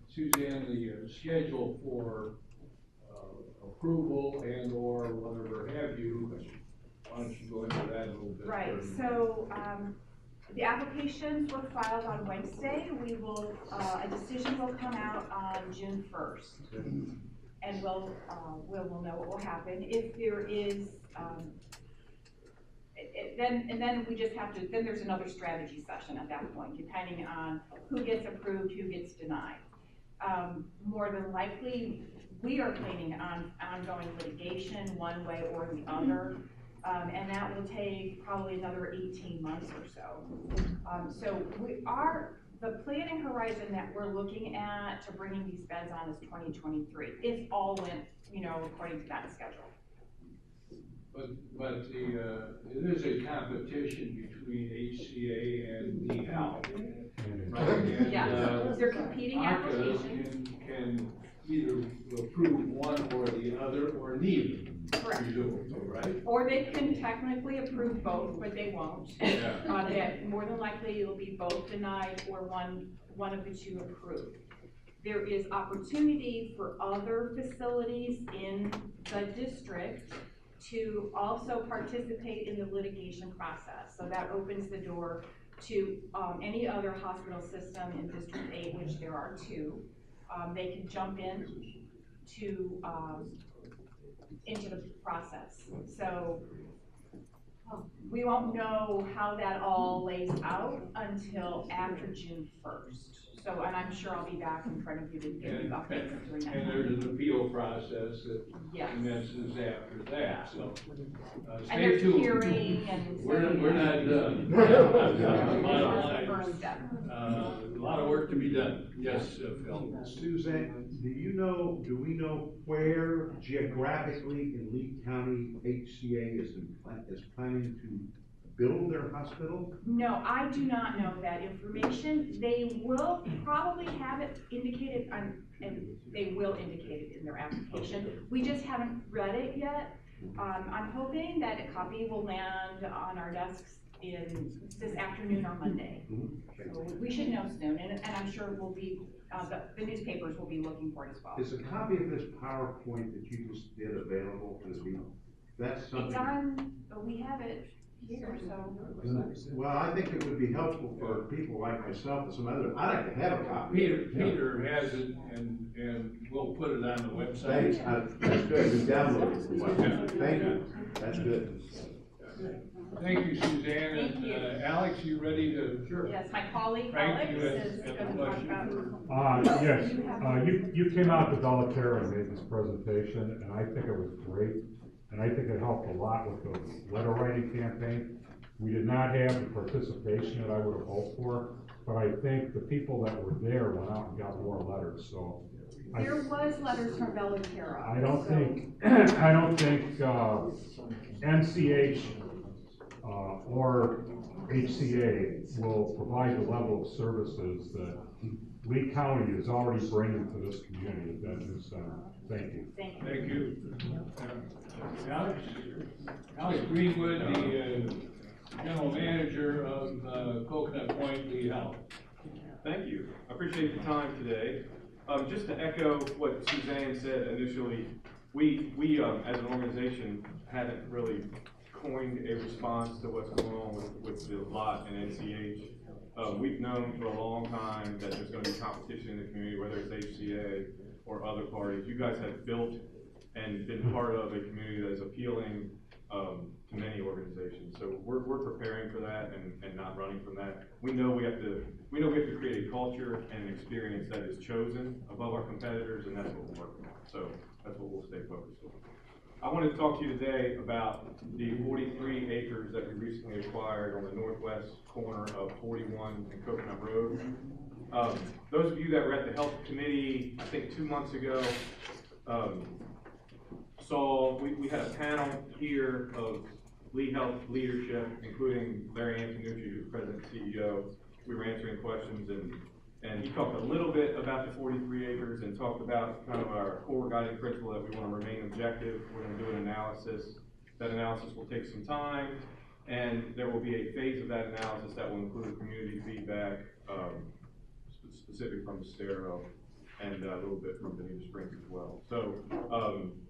S2: Suzanne, the schedule for approval and or whatever have you, why don't you go into that a little bit?
S14: Right, so the applications were filed on Wednesday. We will, a decision will come out on June 1st. And we'll know what will happen. If there is, then we just have to, then there's another strategy session at that point, depending on who gets approved, who gets denied. More than likely, we are planning on ongoing litigation one way or the other. And that will take probably another 18 months or so. So the planning horizon that we're looking at to bringing these beds on is 2023, if all went, according to that schedule.
S2: But it is a competition between HCA and DL, right? And,
S14: yeah, they're competing applications.
S2: Can either approve one or the other or neither.
S14: Correct.
S2: Presumably, right?
S14: Or they can technically approve both, but they won't.
S2: Yeah.
S14: More than likely, it'll be both denied or one of the two approved. There is opportunity for other facilities in the district to also participate in the litigation process. So that opens the door to any other hospital system in District 8, which there are 2. They can jump in into the process. So we won't know how that all lays out until after June 1st. So, and I'm sure I'll be back in front of you to give you updates during that.
S2: And there's an appeal process that
S14: yes.
S2: commences after that. So
S14: stay tuned.
S2: Hearing and we're not done. A lot of work to be done. Yes, Phil.
S5: Suzanne, do we know where geographically in Lee County HCA is planning to build their hospital?
S14: No, I do not know that information. They will probably have it indicated and they will indicate it in their application. We just haven't read it yet. I'm hoping that a copy will land on our desks this afternoon or Monday. So we should know soon, and I'm sure we'll be, the newspapers will be looking for it as well.
S5: Is a copy of this PowerPoint that you just did available to the people? That's something.
S14: It's on, we have it here, so.
S5: Well, I think it would be helpful for people like myself and some other, I'd like to have a copy.
S2: Peter has it, and we'll put it on the website.
S5: Thanks, that's good, we downloaded the website, thank you, that's good.
S2: Thank you, Suzanne,
S14: Thank
S2: and
S14: you.
S2: Alex, you ready to? Sure.
S14: Yes, my colleague
S2: Frank,
S14: Alex
S2: you
S14: is
S2: have
S14: going
S2: a
S14: to talk
S2: question
S14: about.
S15: Yes, you came out to Delaware and made this presentation, and I think it was great, and I think it helped a lot with the letter writing campaign. We did not have the participation that I would have hoped for, but I think the people that were there went out and got more letters, so.
S14: There was letters from Belterra.
S15: I don't think, NCH, or HCA will provide the level of services that Lee County is already bringing to this community at that new center. Thank you.
S2: Thank you. Alex Greenwood, the general manager of Coconut Point Lee Health.
S16: Thank you. I appreciate the time today. Just to echo what Suzanne said initially, we as an organization haven't really coined a response to what's going on with the lot and NCH. We've known for a long time that there's going to be competition in the community, whether it's HCA or other parties. You guys have built and been part of a community that is appealing to many organizations. So we're preparing for that and not running from that. We know we have to create a culture and an experience that is chosen above our competitors, and that's what we're working on. So that's what we'll stay focused on. I wanted to talk to you today about the 43 acres that we recently acquired on the northwest corner of 41 and Coconut Road. Those of you that were at the Health Committee, I think 2 months ago, saw we had a panel here of Lee Health leadership, including Larry Antonucci, who's president and CEO. We were answering questions, and he talked a little bit about the 43 acres and talked about kind of our core guiding principle that we want to remain objective. We're going to do an analysis. That analysis will take some time, and there will be a phase of that analysis that will include community feedback, specific from Estero, and a little bit from Benita Springs as well. So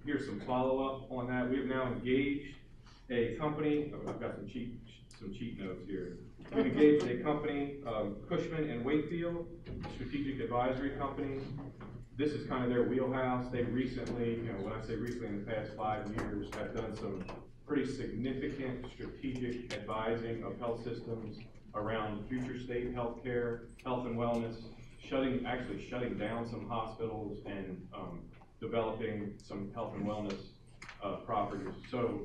S16: here's some follow-up on that. We have now engaged a company. I've got some cheat notes here. We've engaged a company, Cushman and Wakefield, strategic advisory company. This is kind of their wheelhouse. They recently, when I say recently, in the past 5 years, have done some pretty significant strategic advising of health systems around future state healthcare, health and wellness, actually shutting down some hospitals and developing some health and wellness properties. So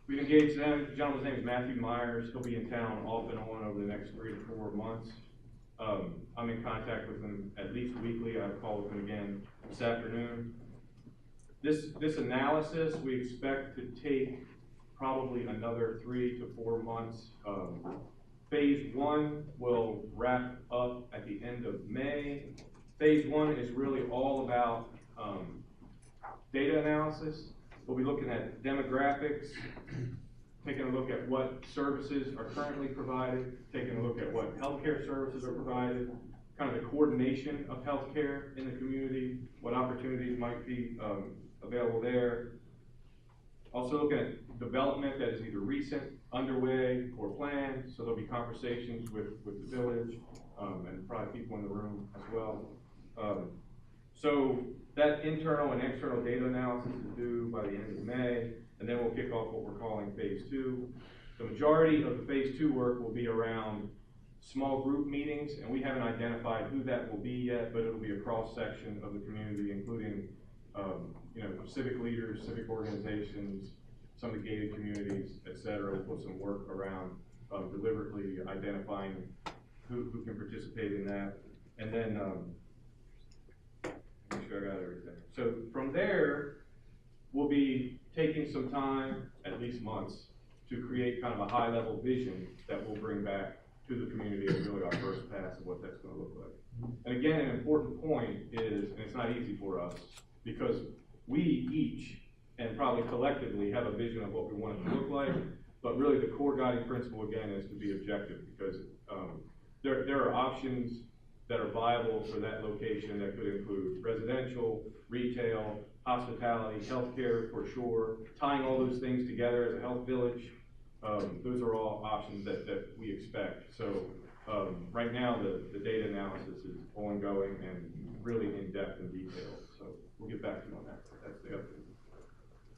S16: we've engaged them. The gentleman's name is Matthew Myers. He'll be in town off and on over the next 3 to 4 months. I'm in contact with him at least weekly. I've called with him again this afternoon. This analysis we expect to take probably another 3 to 4 months. Phase 1 will wrap up at the end of May. Phase 1 is really all about data analysis. We'll be looking at demographics, taking a look at what services are currently provided, taking a look at what healthcare services are provided, kind of the coordination of healthcare in the community, what opportunities might be available there. Also looking at development that is either recent, underway, or planned, so there'll be conversations with the village and probably people in the room as well. So that internal and external data analysis is due by the end of May, and then we'll kick off what we're calling phase 2. The majority of the phase 2 work will be around small group meetings, and we haven't identified who that will be yet, but it'll be a cross-section of the community, including civic leaders, civic organizations, some of the gated communities, et cetera. We'll put some work around deliberately identifying who can participate in that. And then, make sure I got everything. So from there, we'll be taking some time, at least months, to create kind of a high-level vision that we'll bring back to the community as really our first pass of what that's going to look like. And again, an important point is, and it's not easy for us, because we each, and probably collectively, have a vision of what we want it to look like, but really the core guiding principle, again, is to be objective, because there are options that are viable for that location that could include residential, retail, hospitality, healthcare for sure, tying all those things together as a health village, Those are all options that we expect. So, right now, the data analysis is ongoing and really in-depth and detailed. So we'll get back to you on that. That's the update.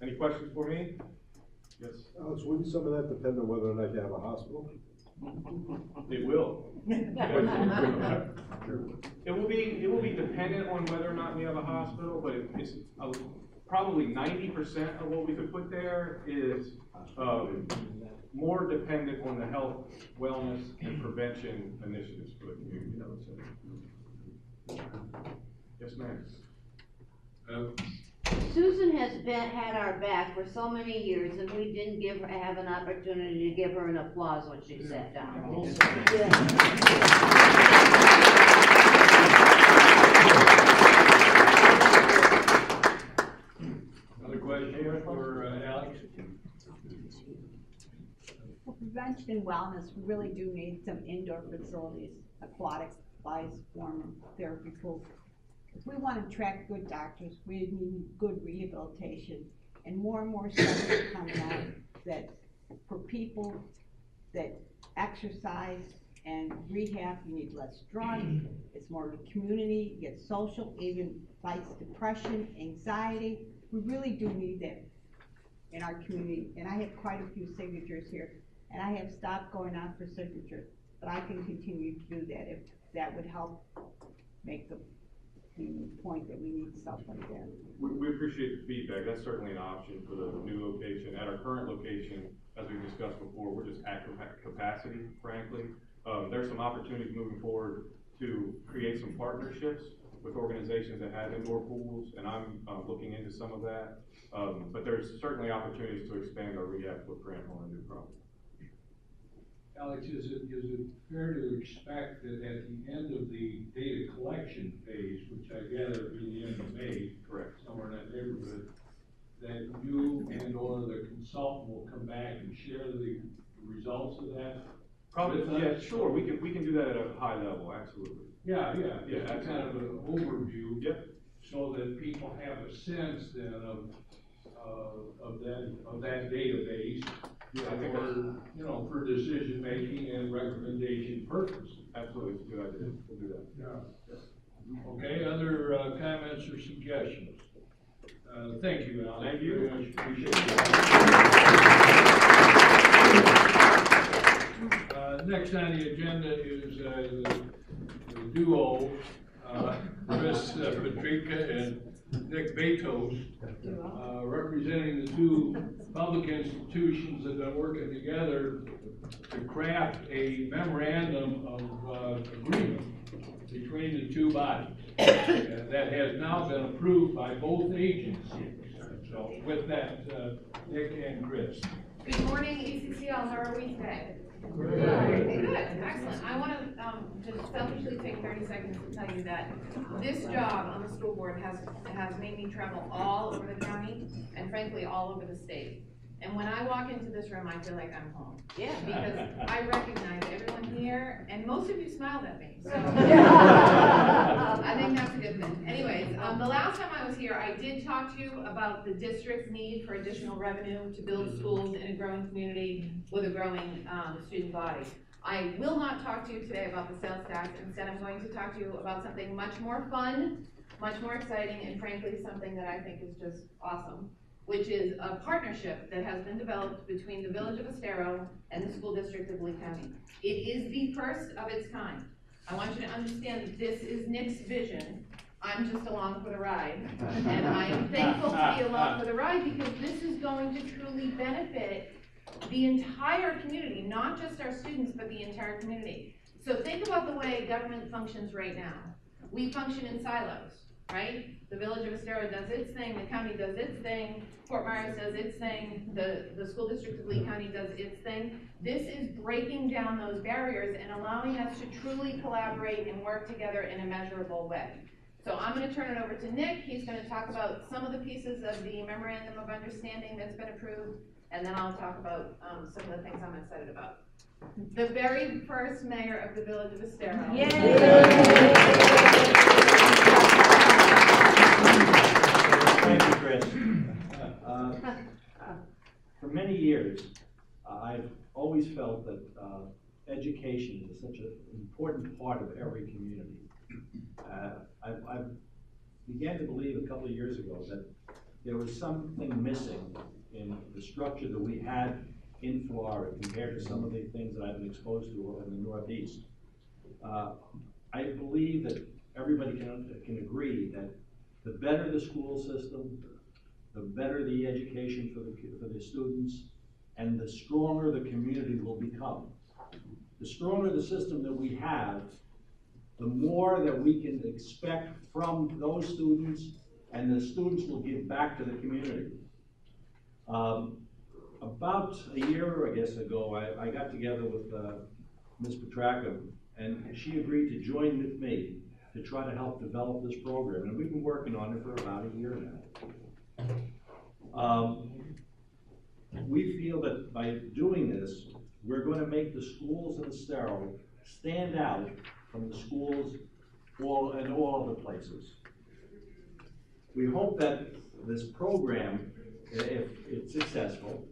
S16: Any questions for me? Yes?
S3: Alex, wouldn't some of that depend on whether or not you have a hospital?
S16: It will. It will be dependent on whether or not we have a hospital, but it's probably 90% of what we could put there is more dependent on the health, wellness, and prevention initiatives for the community, I would say. Yes, ma'am.
S17: Susan has had our back for so many years, and we didn't have an opportunity to give her an applause when she sat down.
S2: Another question here for Alex?
S18: For prevention and wellness, we really do need some indoor facilities, aquatics, supplies, warm therapy pools. If we want to attract good doctors, we need good rehabilitation, and more studies are coming out that for people that exercise and rehab, you need less drugs, it's more of a community, you get social, even fights depression, anxiety. We really do need that in our community, and I have quite a few signatures here, and I have stopped going out for signatures, but I can continue to do that if that would help make the point that we need stuff like that.
S16: We appreciate the feedback. That's certainly an option for the new location. At our current location, as we discussed before, we're just at capacity, frankly. There's some opportunities moving forward to create some partnerships with organizations that have indoor pools, and I'm looking into some of that. But there's certainly opportunities to expand our rehab footprint on a new property.
S2: Alex, is it fair to expect that at the end of the data collection phase, which I gather will be the end of May,
S16: correct,
S2: somewhere in that neighborhood, that you and or the consultant will come back and share the results of that?
S16: Probably, yeah, sure. We can do that at a high level, absolutely.
S2: Yeah, that's kind of an overview.
S16: Yep.
S2: So that people have a sense then of that database.
S16: Yeah, I think
S2: for decision making and recommendation purposes.
S16: Absolutely, it's a good idea. We'll do that.
S2: Yeah. Okay, other comments or suggestions? Thank you, Alex.
S16: Thank you.
S2: Very much appreciate it. Next on the agenda is the duo, Chris Patrika and Nick Betos, representing the two public institutions that have been working together to craft a memorandum of agreement between the two bodies. That has now been approved by both agencies. So with that, Nick and Chris.
S19: Good morning, ECCL. How are we today?
S2: Good.
S19: Excellent. I want to just selfishly take 30 seconds to tell you that this job on the school board has made me travel all over the county and frankly all over the state. And when I walk into this room, I feel like I'm home.
S17: Yeah.
S19: Because I recognize everyone here, and most of you smiled at me. So I think that's a good thing. Anyways, the last time I was here, I did talk to you about the district's need for additional revenue to build schools in a growing community with a growing student body. I will not talk to you today about the sales tax. Instead, I'm going to talk to you about something much more fun, much more exciting, and frankly, something that I think is just awesome, which is a partnership that has been developed between the Village of Estero and the School District of Lee County. It is the first of its kind. I want you to understand that this is Nick's vision. I'm just along for the ride. And I am thankful to be along for the ride because this is going to truly benefit the entire community, not just our students, but the entire community. So think about the way government functions right now. We function in silos, right? The Village of Estero does its thing, the county does its thing, Fort Myers does its thing, the School District of Lee County does its thing. This is breaking down those barriers and allowing us to truly collaborate and work together in a measurable way. So I'm going to turn it over to Nick. He's going to talk about some of the pieces of the Memorandum of Understanding that's been approved, and then I'll talk about some of the things I'm excited about. The very first mayor of the Village of Estero. Yay!
S20: Thank you, Chris. For many years, I've felt that, education is such an important part of every community. I began to believe a couple of years ago that there was something missing in the structure that we had in Florida compared to some of the things that I've been exposed to over in the Northeast. I believe that everybody can agree that the better the school system, the better the education for the students, and the stronger the community will become. The stronger the system that we have, the more that we can expect from those students, and the students will give back to the community. About a year, I guess, ago, I got together with Ms. Petracca, and she agreed to join with me to try to help develop this program, and we've been working on it for about a year now. We feel that by doing this, we're going to make the schools in Estero stand out from the schools in all other places. We hope that this program, if it's successful,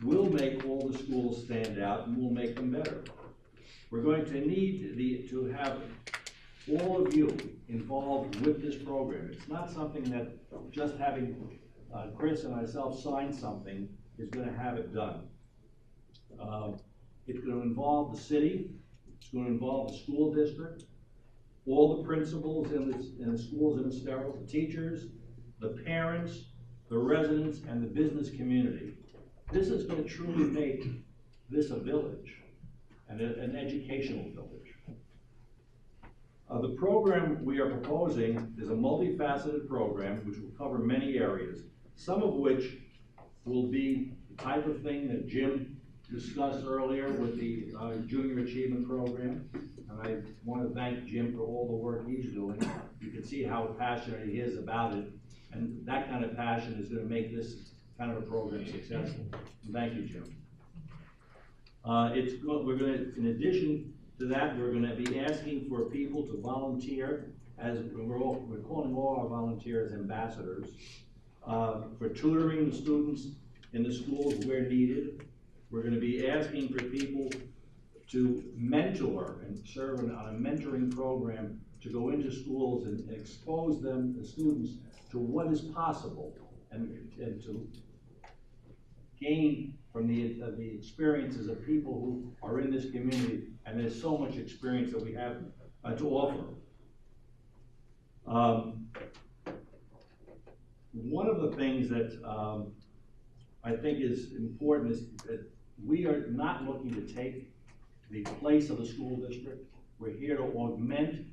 S20: will make all the schools stand out and will make them better. We're going to need to have all of you involved with this program. It's not something that just having Chris and myself sign something is going to have it done. It's going to involve the city, it's going to involve the school district, all the principals in the schools in Estero, the teachers, the parents, the residents, and the business community. This is going to truly make this a village, and an educational village. The program we are proposing is a multifaceted program which will cover many areas, some of which will be the type of thing that Jim discussed earlier with the Junior Achievement Program. And I want to thank Jim for all the work he's doing. You can see how passionate he is about it. And that kind of passion is going to make this kind of a program successful. Thank you, Jim. We're going to, in addition to that, we're going to be asking for people to volunteer, as we're calling all our volunteers ambassadors, for tutoring the students in the schools where needed. We're going to be asking for people to mentor and serve on a mentoring program to go into schools and expose them, the students, to what is possible and to gain from the experiences of people who are in this community, and there's so much experience that we have to offer. One of the things that I think is important is that we are not looking to take the place of the school district. We're here to augment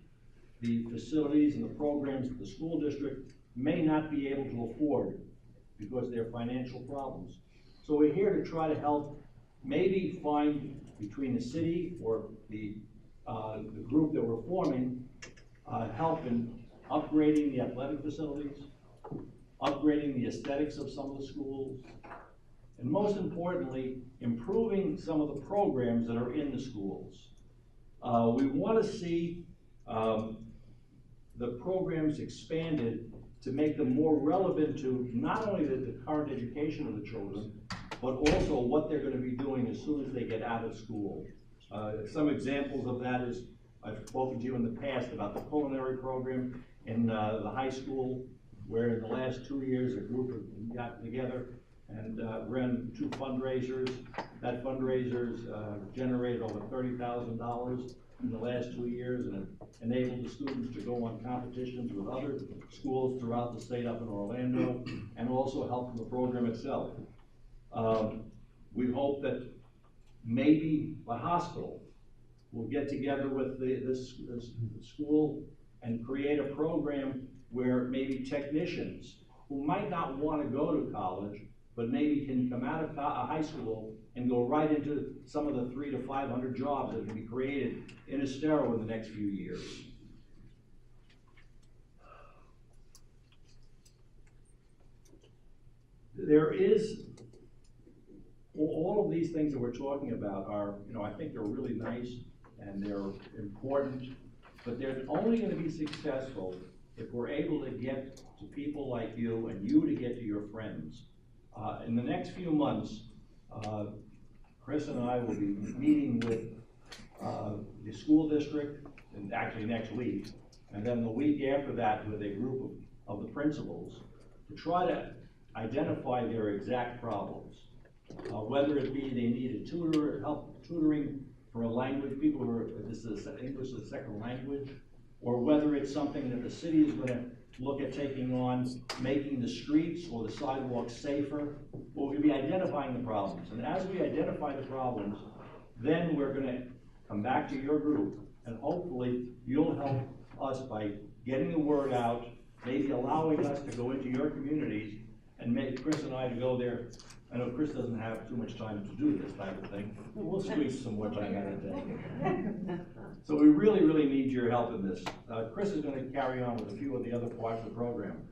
S20: the facilities and the programs that the school district may not be able to afford because of their financial problems. So we're here to try to help maybe find between the city or the group that we're forming, help in upgrading the athletic facilities, upgrading the aesthetics of some of the schools, and most importantly, improving some of the programs that are in the schools. We want to see the programs expanded to make them more relevant to not only the current education of the children, but also what they're going to be doing as soon as they get out of school. Some examples of that is, I've spoken to you in the past about the culinary program in the high school, where in the last 2 years a group have gotten together and ran 2 fundraisers. That fundraisers generated over $30,000 in the last 2 years, and it enabled the students to go on competitions with other schools throughout the state up in Orlando, and also helped the program itself. We hope that maybe the hospital will get together with this school and create a program where maybe technicians who might not want to go to college, but maybe can come out of high school and go right into some of the 300 to 500 jobs that can be created in Estero in the next few years. There is, all of these things that we're talking about are, I think they're really nice and they're important, but they're only going to be successful if we're able to get to people like you and you to get to your friends. In the next few months, Chris and I will be meeting with, the school district, and actually next week, and then the week after that with a group of the principals to try to identify their exact problems. Whether it be they need a tutor, help tutoring for a language, people who are, this is English as a second language, or whether it's something that the city is gonna look at taking on, making the streets or the sidewalks safer. We'll be identifying the problems, and as we identify the problems, then we're gonna come back to your group, and hopefully you'll help us by getting the word out, maybe allowing us to go into your communities and make Chris and I to go there. I know Chris doesn't have too much time to do this type of thing, but we'll squeeze some more time out of it. So we really, really need your help in this. Chris is gonna carry on with a few of the other parts of the program.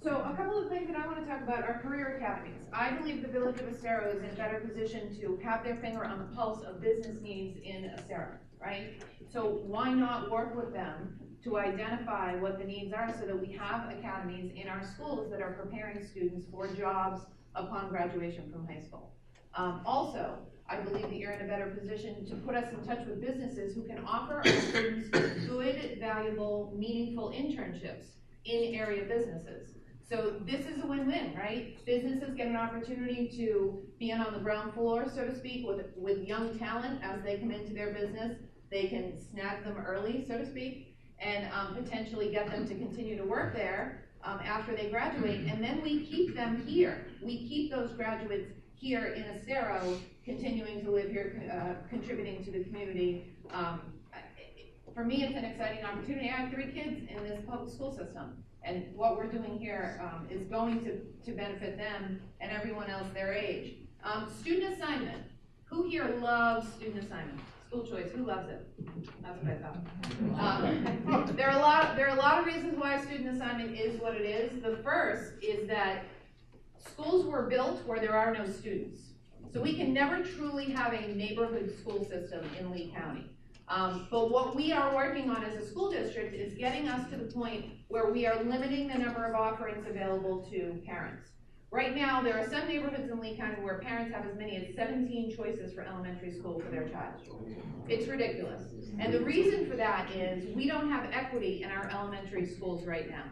S19: So a couple of things that I want to talk about are career academies. I believe the Village of Estero is in a better position to have their finger on the pulse of business needs in Estero, right? So why not work with them to identify what the needs are so that we have academies in our schools that are preparing students for jobs upon graduation from high school. Also, I believe that you're in a better position to put us in touch with businesses who can offer our students good, valuable, meaningful internships in area businesses. So this is a win-win, right? Businesses get an opportunity to be on the ground floor, so to speak, with young talent as they come into their business. They can snag them early, so to speak, and potentially get them to continue to work there after they graduate, and then we keep them here. We keep those graduates here in Estero, continuing to live here, contributing to the community. For me, it's an exciting opportunity. I have 3 kids in this public school system, and what we're doing here is going to benefit them and everyone else their age. Student assignment. Who here loves student assignment? School choice, who loves it? That's what I thought. There are a lot of reasons why student assignment is what it is. The first is that schools were built where there are no students. So we can never truly have a neighborhood school system in Lee County. But what we are working on as a school district is getting us to the point where we are limiting the number of offerings available to parents. Right now, there are some neighborhoods in Lee County where parents have as many as 17 choices for elementary school for their child. It's ridiculous. And the reason for that is we don't have equity in our elementary schools right now.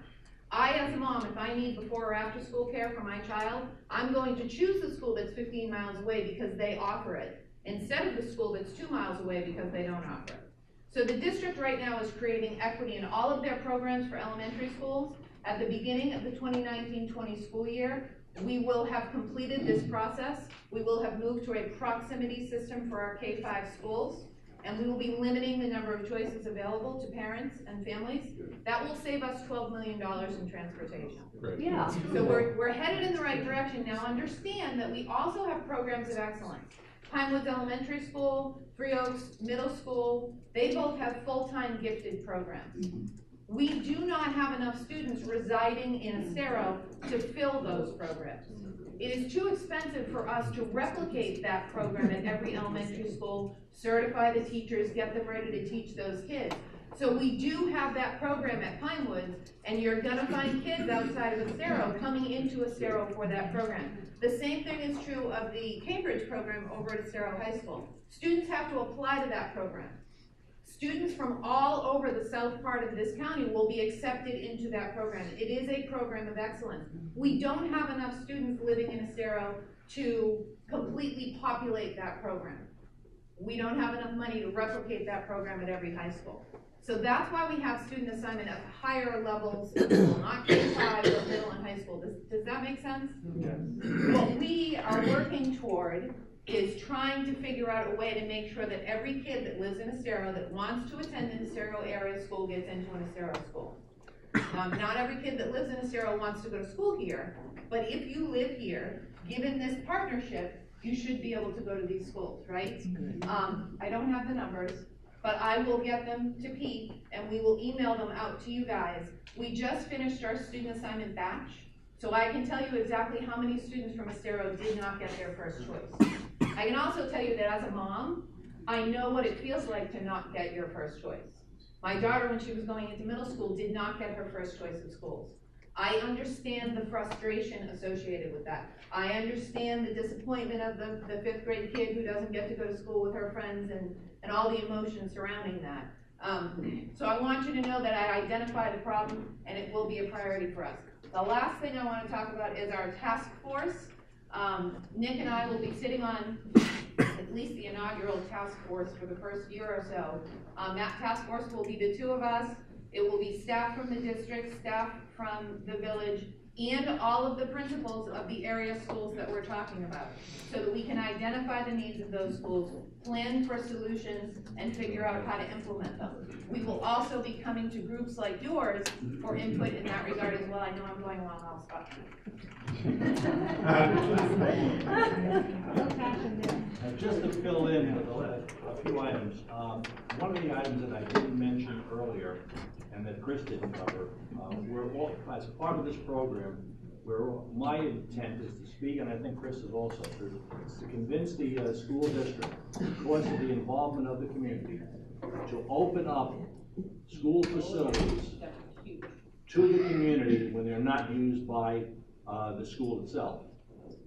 S19: I, as a mom, if I need before or after school care for my child, I'm going to choose the school that's 15 miles away because they offer it, instead of the school that's 2 miles away because they don't offer it. So the district right now is creating equity in all of their programs for elementary schools. At the beginning of the 2019-20 school year, we will have completed this process. We will have moved to a proximity system for our K-5 schools, and we will be limiting the number of choices available to parents and families. That will save us $12 million in transportation.
S17: Great. Yeah.
S19: So we're headed in the right direction. Now understand that we also have programs of excellence. Pinewoods Elementary School, Three Oaks Middle School, they both have full-time gifted programs. We do not have enough students residing in Estero to fill those programs. It is too expensive for us to replicate that program at every elementary school, certify the teachers, get them ready to teach those kids. So we do have that program at Pinewoods, and you're gonna find kids outside of Estero coming into Estero for that program. The same thing is true of the Cambridge program over at Estero High School. Students have to apply to that program. Students from all over the south part of this county will be accepted into that program. It is a program of excellence. We don't have enough students living in Estero to completely populate that program. We don't have enough money to replicate that program at every high school. So that's why we have student assignment at higher levels of school, not K-5, but middle and high school. Does that make sense? Yes. What we are working toward is trying to figure out a way to make sure that every kid that lives in Estero that wants to attend an Estero area school gets into an Estero school. Not every kid that lives in Estero wants to go to school here, but if you live here, given this partnership, you should be able to go to these schools, right? I don't have the numbers, but I will get them to Pete and we will email them out to you guys. We just finished our student assignment batch, so I can tell you exactly how many students from Estero did not get their first choice. I can also tell you that as a mom, I know what it feels like to not get your first choice. My daughter, when she was going into middle school, did not get her first choice of schools. I understand the frustration associated with that. I understand the disappointment of the fifth grade kid who doesn't get to go to school with her friends and all the emotions surrounding that. So I want you to know that I identify the problem and it will be a priority for us. The last thing I want to talk about is our task force. Nick and I will be sitting on at least the inaugural task force for the first year or so. That task force will be the two of us. It will be staff from the district, staff from the village, and all of the principals of the area schools that we're talking about, so that we can identify the needs of those schools, plan for solutions, and figure out how to implement them. We will also be coming to groups like yours for input in that regard as well. I know I'm going along, I'll stop.
S20: Just to fill in with a few items, one of the items that I didn't mention earlier and that Chris didn't cover, we're all, as part of this program, my intent is to speak, and I think Chris is also, to convince the school district, because of the involvement of the community, to open up school facilities to the community when they're not used by the school itself.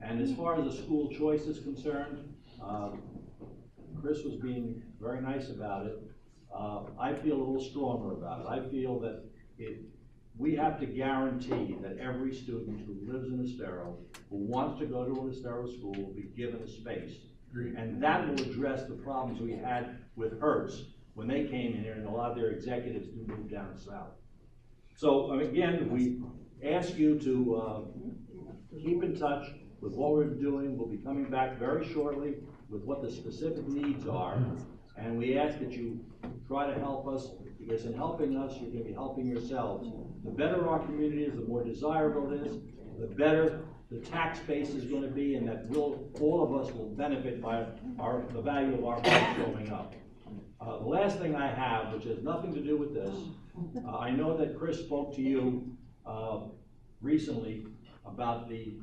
S20: And as far as the school choice is concerned, Chris was being very nice about it. I feel a little stronger about it. I feel that we have to guarantee that every student who lives in Estero, who wants to go to an Estero school, will be given a space. And that will address the problems we had with Hertz when they came in here, and a lot of their executives do move down south. So again, we ask you to keep in touch with what we're doing. We'll be coming back very shortly with what the specific needs are, and we ask that you try to help us, because in helping us, you're going to be helping yourselves. The better our community is, the more desirable it is, the better the tax base is going to be, and that all of us will benefit by the value of our homes going up. The last thing I have, which has nothing to do with this, I know that Chris spoke to you recently about the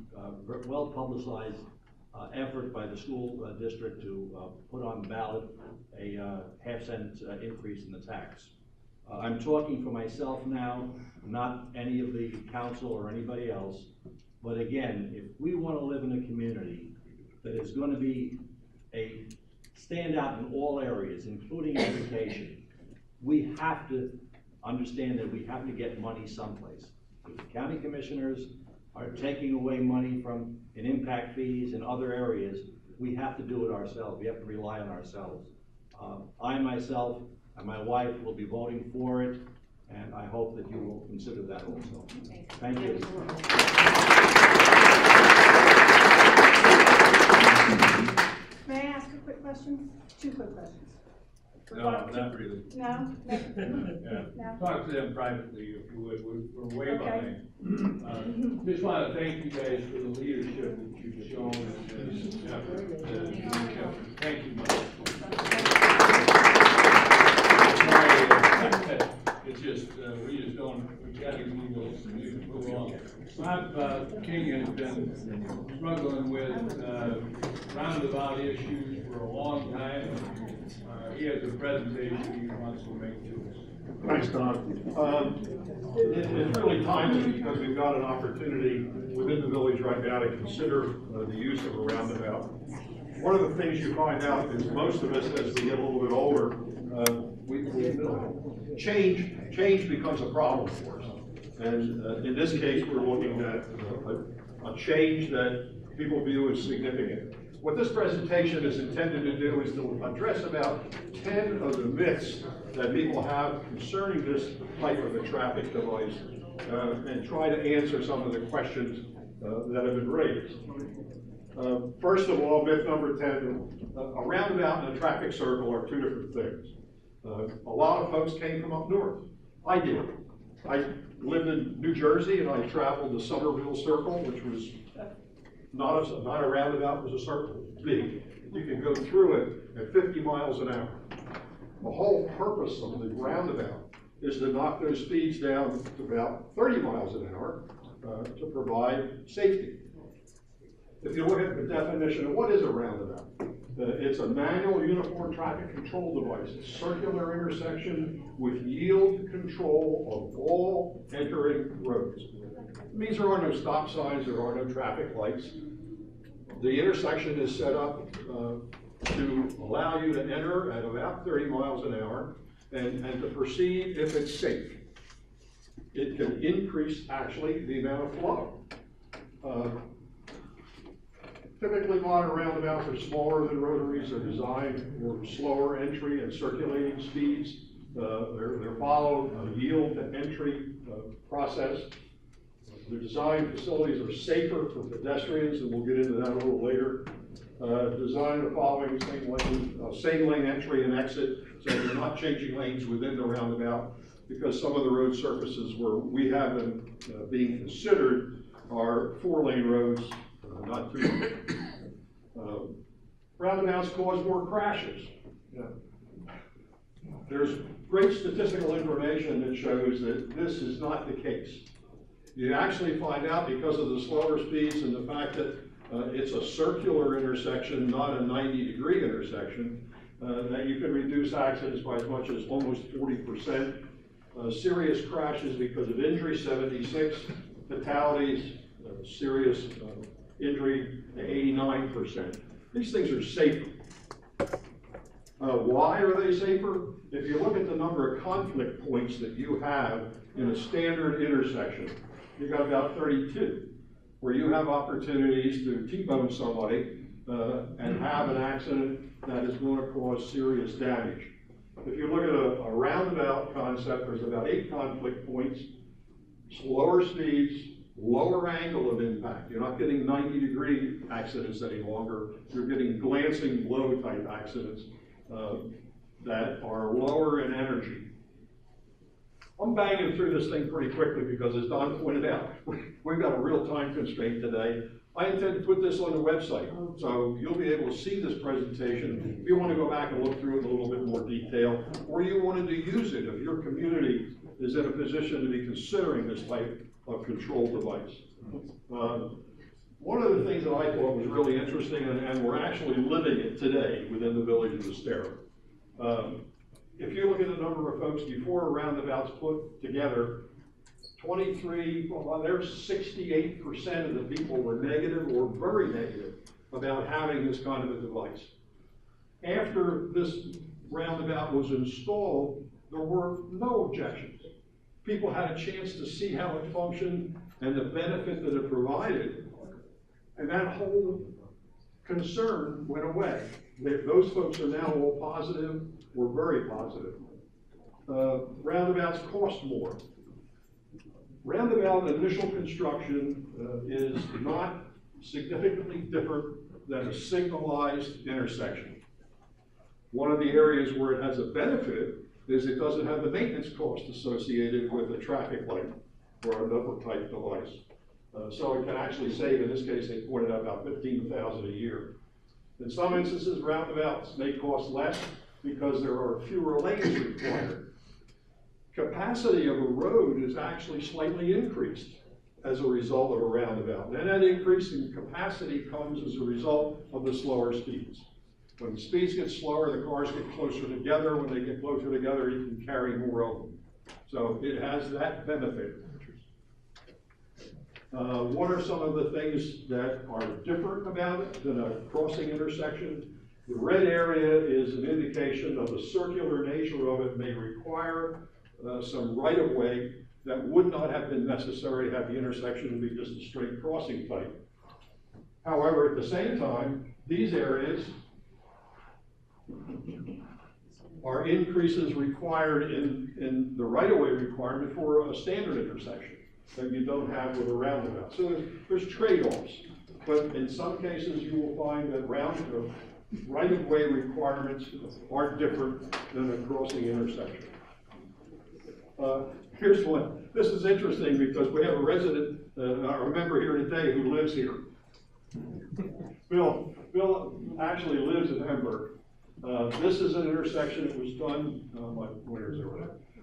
S20: well-publicized effort by the school district to put on the ballot a half-cent increase in the tax. I'm talking for myself now, not any of the council or anybody else, but again, if we want to live in a community that is going to be a standout in all areas, including education, we have to understand that we have to get money someplace. If the county commissioners are taking away money from impact fees in other areas, we have to do it ourselves. We have to rely on ourselves. I myself and my wife will be voting for it, and I hope that you will consider that also. Thank you.
S18: May I ask a quick question? Two quick questions.
S2: No, not really.
S18: No?
S2: Yeah.
S18: No?
S2: Talk to them privately if you would. We're way
S18: Okay.
S2: behind. Just want to thank you guys for the leadership that you've shown in this effort. Thank you much. It's just, we just don't, we gotta move on. Bob King has been struggling with roundabout issues for a long time. He has a presentation he wants to make to us.
S21: Thanks, Don. It's really timely because we've got an opportunity within the village right now to consider the use of a roundabout. One of the things you find out is most of us, as we get a little bit older, change becomes a problem for us. And in this case, we're looking at a change that people view as significant. What this presentation is intended to do is to address about 10 of the myths that people have concerning this type of a traffic device and try to answer some of the questions that have been raised. First of all, myth number 10, a roundabout and a traffic circle are two different things. A lot of folks came from up north. I did. I lived in New Jersey and I traveled the Somerville Circle, which was not a roundabout, it was a circle. It's big. You can go through it at 50 miles an hour. The whole purpose of the roundabout is to knock those speeds down to about 30 miles an hour to provide safety. If you look at the definition of what is a roundabout, It's a manual uniform traffic control device, a circular intersection with yield control of all entering roads. It means there are no stop signs, there are no traffic lights. The intersection is set up to allow you to enter at about 30 miles an hour and to proceed if it's safe. It can increase actually the amount of flow. Typically, modern roundabouts are smaller than rotaries. They're designed for slower entry and circulating speeds. They're followed a yield to entry process. The design facilities are safer for pedestrians, and we'll get into that a little later. Design the following same lane entry and exit, so you're not changing lanes within the roundabout, because some of the road surfaces where we have them being considered are 4-lane roads, not 2. Roundabouts cause more crashes. Yeah. There's great statistical information that shows that this is not the case. You actually find out because of the slower speeds and the fact that it's a circular intersection, not a 90-degree intersection, that you can reduce accidents by as much as almost 40%. Serious crashes because of injury, 76. Fatalities, serious injury, 89%. These things are safer. Why are they safer? If you look at the number of conflict points that you have in a standard intersection, you got about 32, where you have opportunities to T-bone somebody and have an accident that is going to cause serious damage. If you look at a roundabout concept, there's about 8 conflict points, slower speeds, lower angle of impact. You're not getting 90-degree accidents any longer. You're getting glancing blow type accidents that are lower in energy. I'm banging through this thing pretty quickly because, as Don pointed out, we've got a real time constraint today. I intend to put this on the website, so you'll be able to see this presentation if you want to go back and look through it in a little bit more detail, or you wanted to use it if your community is in a position to be considering this type of control device. One of the things that I thought was really interesting, and we're actually living it today within the Village of Estero. If you look at the number of folks before a roundabout's put together, 23, well, there's 68% of the people were negative or very negative about having this kind of a device. After this roundabout was installed, there were no objections. People had a chance to see how it functioned and the benefit that it provided, and that whole concern went away. Those folks are now all positive, or very positive. Roundabouts cost more. Roundabout initial construction is not significantly different than a signalized intersection. One of the areas where it has a benefit is it doesn't have the maintenance cost associated with a traffic light or another type device. So it can actually save, in this case, they pointed out about $15,000 a year. In some instances, roundabouts may cost less because there are fewer lanes required. Capacity of a road is actually slightly increased as a result of a roundabout. And that increase in capacity comes as a result of the slower speeds. When the speeds get slower, the cars get closer together. When they get closer together, you can carry more of them. So it has that benefit. What are some of the things that are different about it than a crossing intersection? The red area is an indication of the circular nature of it may require some right-of-way that would not have been necessary to have the intersection be just a straight crossing type. However, at the same time, these areas are increases required in the right-of-way requirement for a standard intersection that you don't have with a roundabout. So there's trade-offs, but in some cases you will find that right-of-way requirements are different than a crossing intersection. Here's one. This is interesting because we have a resident, a member here today who lives here. Bill actually lives in Hamburg. This is an intersection that was done, where is it?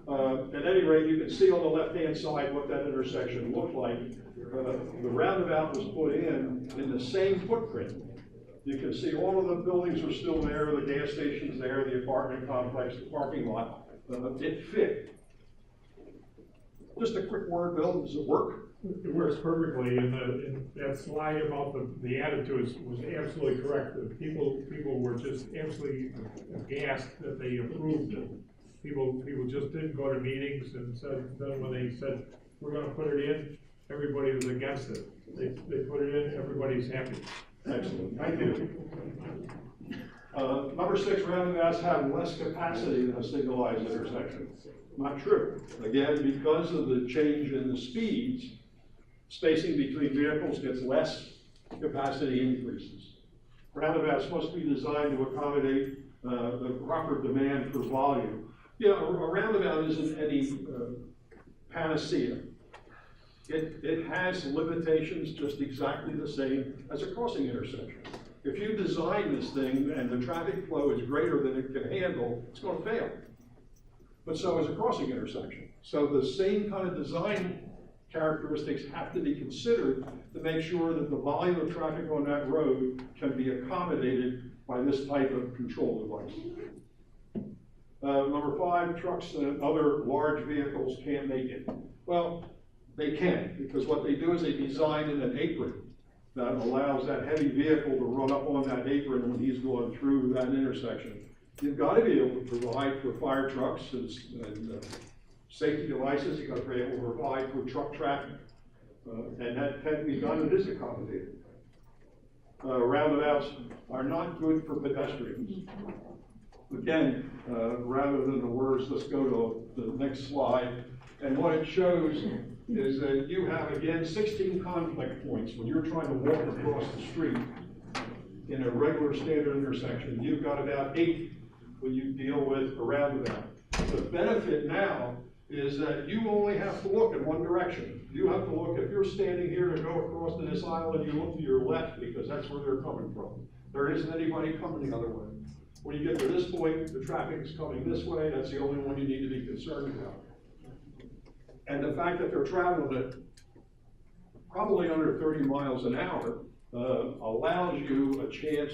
S21: At any rate, you can see on the left-hand side what that intersection looked like. The roundabout was put in the same footprint You can see all of the buildings are still there, the gas station's there, the apartment complex, the parking lot. It fit. Just a quick word, Bill, does it work?
S11: It works perfectly, and that slide about the attitudes was absolutely correct. The people were just absolutely aghast that they approved it. People just didn't go to meetings, and then when they said, we're gonna put it in, everybody was against it. They put it in, everybody's happy.
S21: Excellent, thank you. Number 6, roundabouts have less capacity than a signalized intersection. Not true. Again, because of the change in the speeds, spacing between vehicles gets less, capacity increases. Roundabouts must be designed to accommodate the proper demand for volume. You know, a roundabout isn't any panacea. It has limitations just exactly the same as a crossing intersection. If you design this thing and the traffic flow is greater than it can handle, it's going to fail. But so is a crossing intersection. So the same kind of design characteristics have to be considered to make sure that the volume of traffic on that road can be accommodated by this type of control device. Number 5, trucks and other large vehicles can't make it. Well, they can, because what they do is they design in an apron that allows that heavy vehicle to run up on that apron when he's going through that intersection. You've got to be able to provide for fire trucks and safety devices. You've got to be able to provide for truck traffic. And that can be done, it is accommodated. Roundabouts are not good for pedestrians. Again, rather than the words, let's go to the next slide. And what it shows is that you have, again, 16 conflict points when you're trying to walk across the street in a regular standard intersection. You've got about 8 when you deal with a roundabout. The benefit now is that you only have to look in one direction. You have to look, if you're standing here to go across to this island, you look to your left because that's where they're coming from. There isn't anybody coming the other way. When you get to this point, the traffic is coming this way, that's the only one you need to be concerned about. And the fact that they're traveling at probably under 30 miles an hour allows you a chance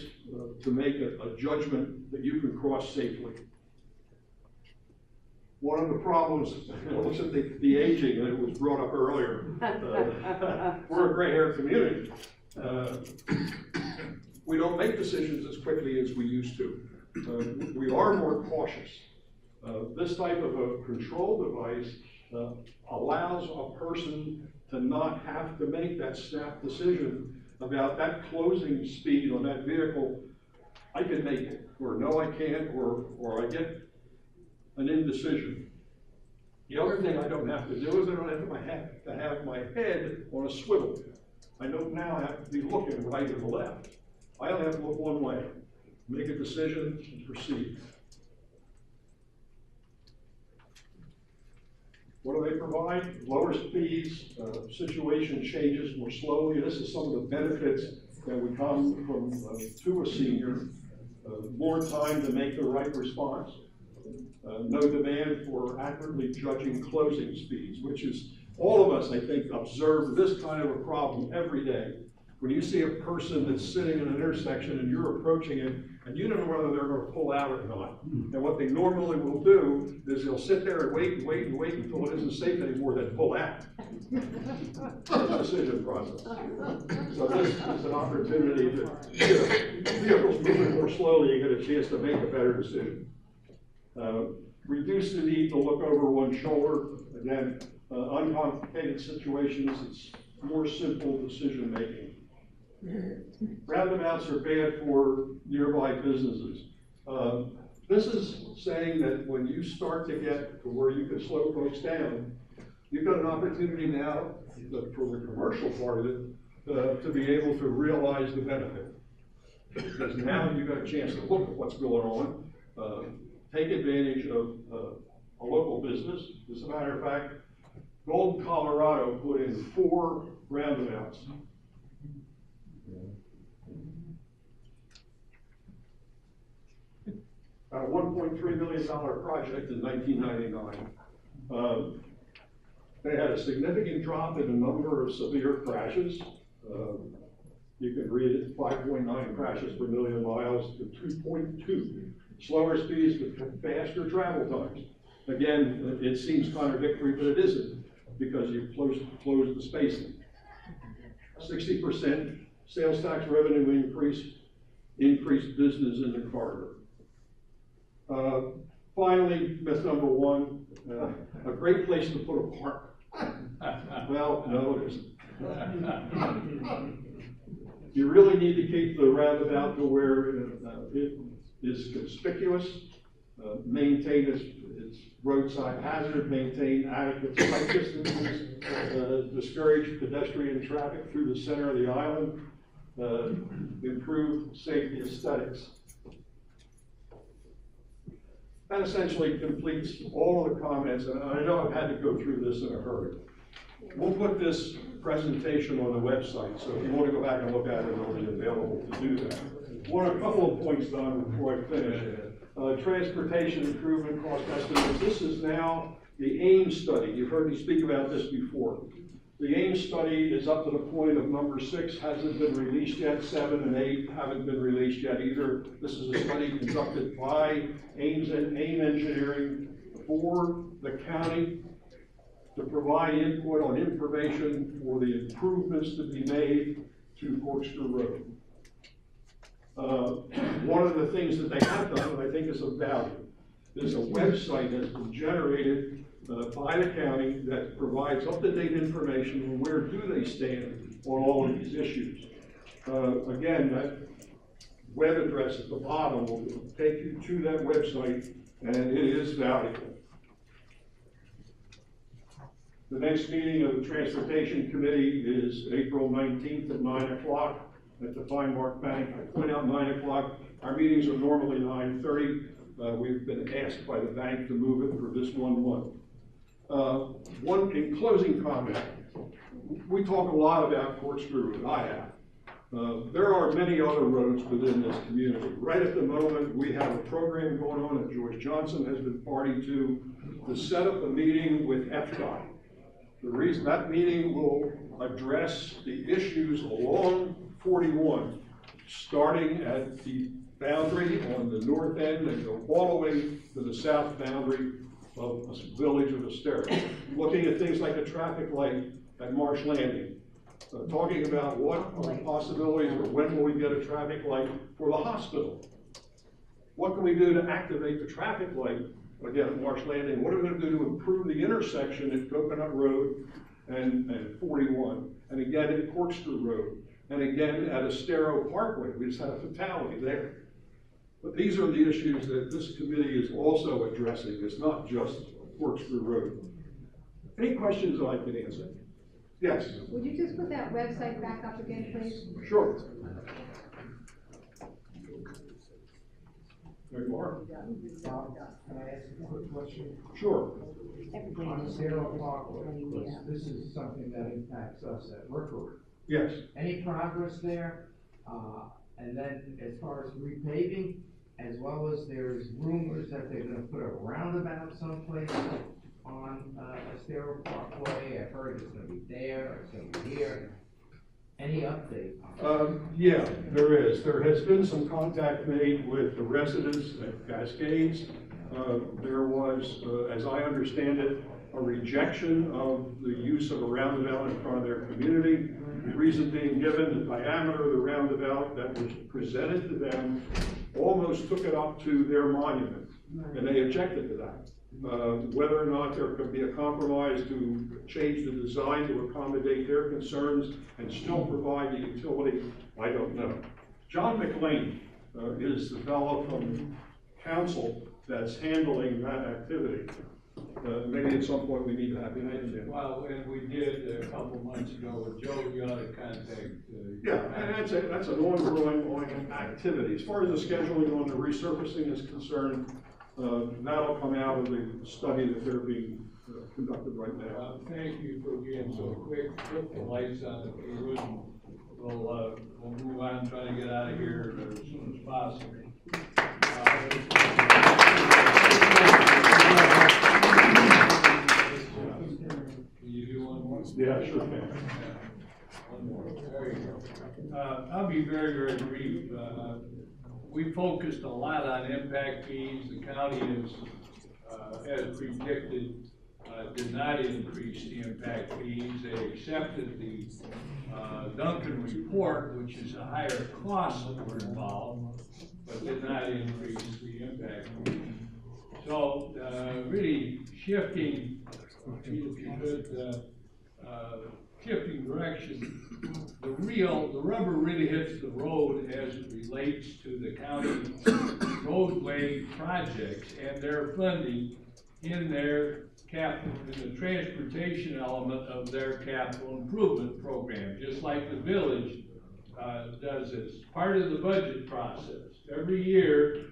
S21: to make a judgment that you can cross safely. One of the problems, looks at the aging, and it was brought up earlier. We're a gray-haired community. We don't make decisions as quickly as we used to. We are more cautious. This type of a control device allows a person to not have to make that snap decision about that closing speed on that vehicle. I can make it, or no I can't, or I get an indecision. The other thing I don't have to do is I don't have to have my head on a swivel. I don't now have to be looking right or left. I only have to look one way, make a decision, and proceed. What do they provide? Lower speeds, situation changes more slowly. This is some of the benefits that would come from to a senior. More time to make the right response. No demand for accurately judging closing speeds, which is, all of us, I think, observe this kind of a problem every day. When you see a person that's sitting in an intersection and you're approaching it, and you don't know whether they're going to pull out or not. And what they normally will do is they'll sit there and wait and wait and wait until it isn't safe anymore, then pull out. That's a decision process. So this is an opportunity that, vehicles moving more slowly, you get a chance to make a better decision. Reduce the need to look over one shoulder. Again, uncomplicated situations, it's more simple decision making. Roundabouts are bad for nearby businesses. This is saying that when you start to get to where you can slow folks down, you've got an opportunity now for the commercial part of it to be able to realize the benefit. Because now you've got a chance to look at what's going on, take advantage of a local business. As a matter of fact, Golden, Colorado put in 4 roundabouts. A $1.3 million project in 1999. They had a significant drop in the number of severe crashes. You can read it, 5.9 crashes per million miles to 2.2. Slower speeds with faster travel times. Again, it seems contradictory, but it isn't, because you've closed the spacing. 60% sales tax revenue increased business in the corridor. Finally, myth number one, a great place to put a park. Well, no, it isn't. You really need to keep the roundabout to where it is conspicuous, maintain its roadside hazard, maintain adequate sight distances, discourage pedestrian traffic through the center of the island, improve safety aesthetics. That essentially completes all of the comments, and I know I've had to go through this in a hurry. We'll put this presentation on the website, so if you want to go back and look at it, it'll be available to do that. A couple of points done before I finish. Transportation improvement cost estimates. This is now the AIM study. You've heard me speak about this before. The AIM study is up to the point of number 6, hasn't been released yet. 7 and 8 haven't been released yet either. This is a study conducted by AIM Engineering for the county to provide input on information for the improvements to be made to Corkscrew Road. One of the things that they have done, and I think is of value, is a website that's been generated by the county that provides up-to-date information on where do they stand on all of these issues. Again, that web address at the bottom will take you to that website, and it is valuable. The next meeting of the Transportation Committee is April 19th at 9 o'clock at the Fine Mark Bank. I point out 9 o'clock. Our meetings are normally 9:30. We've been asked by the bank to move it for this one. One in closing comment. We talk a lot about Corkscrew, and I have. There are many other roads within this community. Right at the moment, we have a program going on that George Johnson has been party to set up a meeting with FDOT. The reason that meeting will address the issues along 41, starting at the boundary on the north end and go all the way to the south boundary of the Village of Estero. Looking at things like a traffic light at Marsh Landing, talking about what are the possibilities or when will we get a traffic light for the hospital. What can we do to activate the traffic light again at Marsh Landing? What are we going to do to improve the intersection at Coconut Road and 41, and again at Corkscrew Road, and again at Estero Parkway? We just had a fatality there. But these are the issues that this committee is also addressing. It's not just Corkscrew Road. Any questions that I can answer? Yes?
S4: Would you just put that website back up again, please?
S21: Sure. There you are.
S22: Can I ask a quick question?
S21: Sure.
S22: On Estero Parkway, this is something that impacts us at Rookery.
S21: Yes.
S22: Any progress there? And then as far as repaving, as well as there's rumors that they're gonna put a roundabout someplace on Estero Parkway. I've heard it's gonna be there, it's gonna be here. Any update?
S21: Yeah, there is. There has been some contact made with the residents at Cascades. There was, as I understand it, a rejection of the use of a roundabout in front of their community. The reason being given, the diameter of the roundabout that was presented to them almost took it up to their monument, and they objected to that. Whether or not there could be a compromise to change the design to accommodate their concerns and still provide the utility, I don't know. John McLean is the fellow from council that's handling that activity. Maybe at some point we need to have him in.
S2: Well, and we did a couple months ago with Joe, you ought to contact.
S21: Yeah, and that's an ongoing activity. As far as the scheduling on the resurfacing is concerned, that'll come out of the study that they're being conducted right now.
S2: Thank you for being so quick. Put the lights on if you would. We'll move on, try to get out of here as soon as possible. Can you do one more?
S21: Yeah, sure can.
S2: One more. There you go. I'll be very, very brief. We focused a lot on impact fees. The county is, as predicted, did not increase the impact fees. They accepted the Duncan report, which is a higher cost that were involved, but did not increase the impact fees. So really shifting, if you could, shifting direction, the rubber really hits the road as it relates to the county roadway projects and their funding in their capital, in the transportation element of their capital improvement program, just like the village does as part of the budget process. Every year,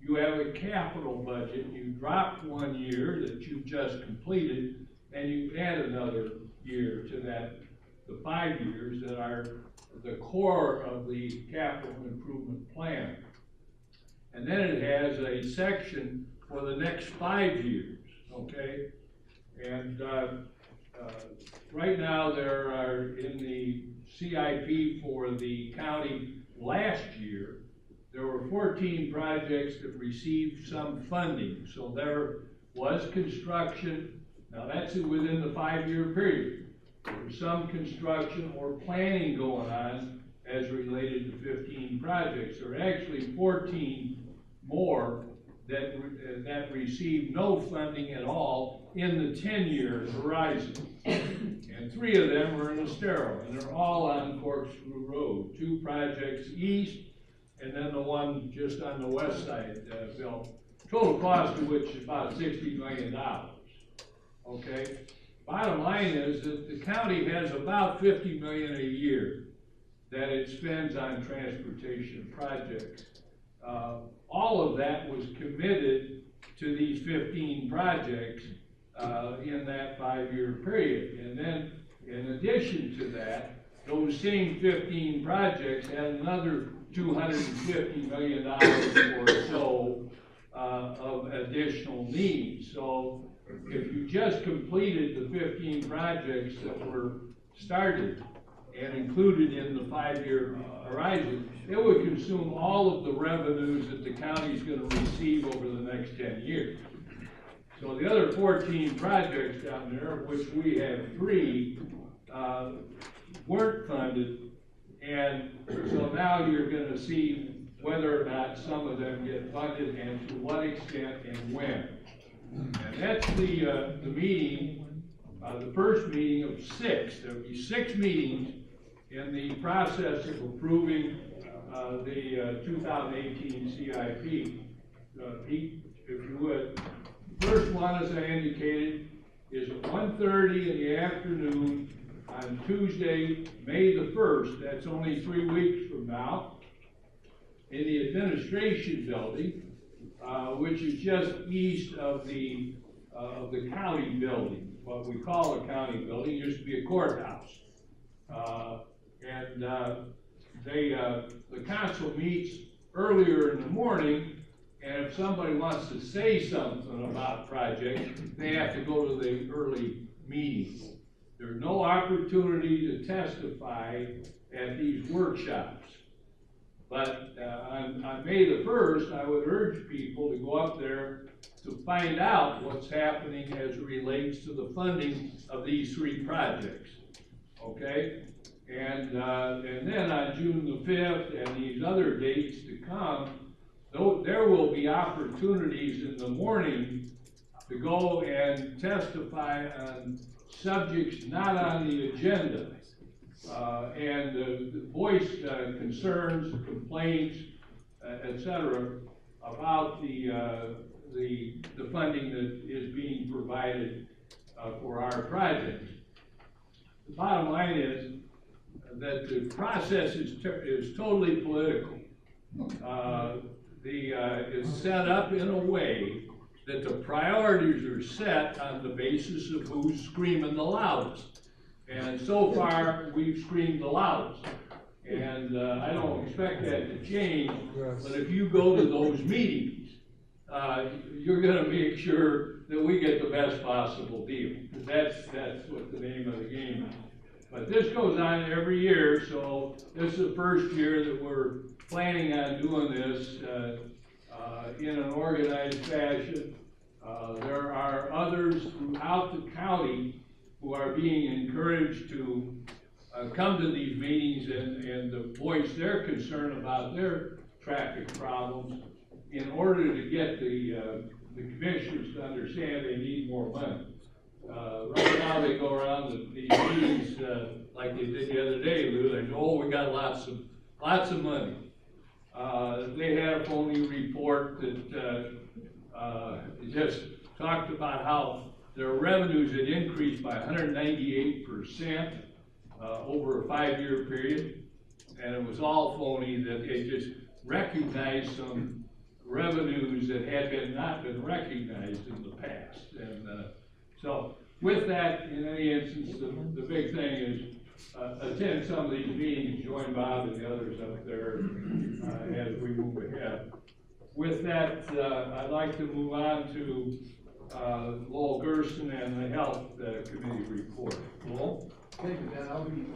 S2: you have a capital budget. You drop 1 year that you've just completed, and you add another year to that, the 5 years that are the core of the capital improvement plan. And then it has a section for the next 5 years, okay? And right now there are in the CIP for the county last year, there were 14 projects that received some funding. So there was construction. Now that's within the 5-year period. There was some construction or planning going on as related to 15 projects. There are actually 14 more that received no funding at all in the 10-year horizon. And 3 of them are in Estero, and they're all on Corkscrew Road. 2 projects east, and then the one just on the west side built. Total cost of which is about $60 million. Okay? Bottom line is that the county has about $50 million a year that it spends on transportation projects. All of that was committed to these 15 projects in that 5-year period. And then, in addition to that, those same 15 projects had another $250 million or so of additional needs. So if you just completed the 15 projects that were started and included in the 5-year horizon, it would consume all of the revenues that the county is going to receive over the next 10 years. So the other 14 projects down there, of which we have 3, weren't funded, and so now you're going to see whether or not some of them get funded and to what extent and when. And that's the meeting, the first meeting of 6. There'll be 6 meetings in the process of approving the 2018 CIP. Pete, if you would. First one, as I indicated, is at 1:30 in the afternoon on Tuesday, May the 1st. That's only 3 weeks from now, in the administration building, which is just east of the county building, what we call a county building. It used to be a courthouse. The council meets earlier in the morning, and if somebody wants to say something about projects, they have to go to the early meeting. There's no opportunity to testify at these workshops. But on May the 1st, I would urge people to go up there to find out what's happening as it relates to the funding of these 3 projects. Okay? And then on June the 5th and these other dates to come, there will be opportunities in the morning to go and testify on subjects not on the agenda and voice concerns, complaints, etc., about the funding that is being provided for our projects. The bottom line is that the process is totally political. It's set up in a way that the priorities are set on the basis of who's screaming the loudest. And so far, we've screamed the loudest. And I don't expect that to change, but if you go to those meetings, you're going to make sure that we get the best possible deal. Because that's what the name of the game is. But this goes on every year, so this is the first year that we're planning on doing this, in an organized fashion. There are others throughout the county who are being encouraged to come to these meetings and to voice their concern about their traffic problems in order to get the commissioners to understand they need more money. Right now they go around these meetings like they did the other day, Lou. They go, oh, we got lots of money. They had a phony report that just talked about how their revenues had increased by 198% over a 5-year period, and it was all phony. That they just recognized some revenues that had not been recognized in the past. And so with that, in any instance, the big thing is attend some of these meetings, join Bob and the others up there as we move ahead. With that, I'd like to move on to Lowell Gerson and the Health Committee report. Lowell?
S6: Thank you, Dan. I'll be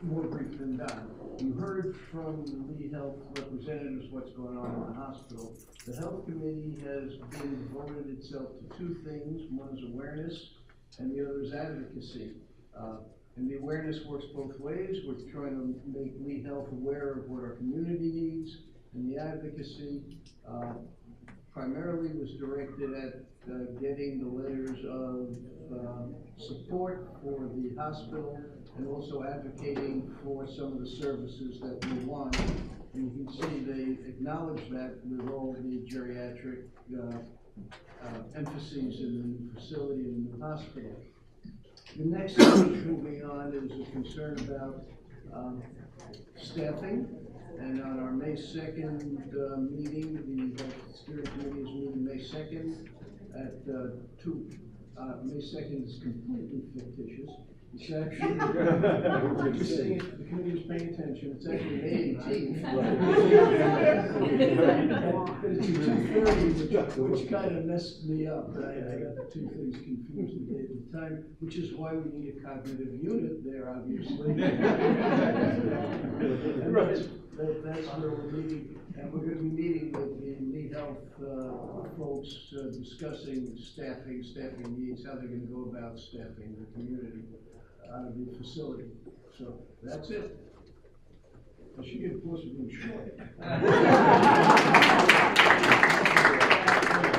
S6: more brief than Don. You heard from the lead health representatives what's going on in the hospital. The Health Committee has been devoted itself to two things. One is awareness, and the other is advocacy. And the awareness works both ways. We're trying to make lead health aware of what our community needs, and the advocacy primarily was directed at getting the letters of support for the hospital and also advocating for some of the services that we want. And you can see they acknowledge that with all the geriatric emphases in the facility and the hospital. The next stage moving on is a concern about staffing. And on our May 2nd meeting, the Steering Committee is meeting May 2nd at 2. May 2nd is completely fictitious. It's actually, just saying if the committee is paying attention, it's actually May 18th. It's 2:30, which kind of messed me up. I got the two things confused the date and time, which is why we need a cognitive unit there, obviously. And that's where we're meeting, and we're going to be meeting with the lead health folks discussing staffing needs, how they're going to go about staffing the community out of the facility. So that's it. I should get closer to being short.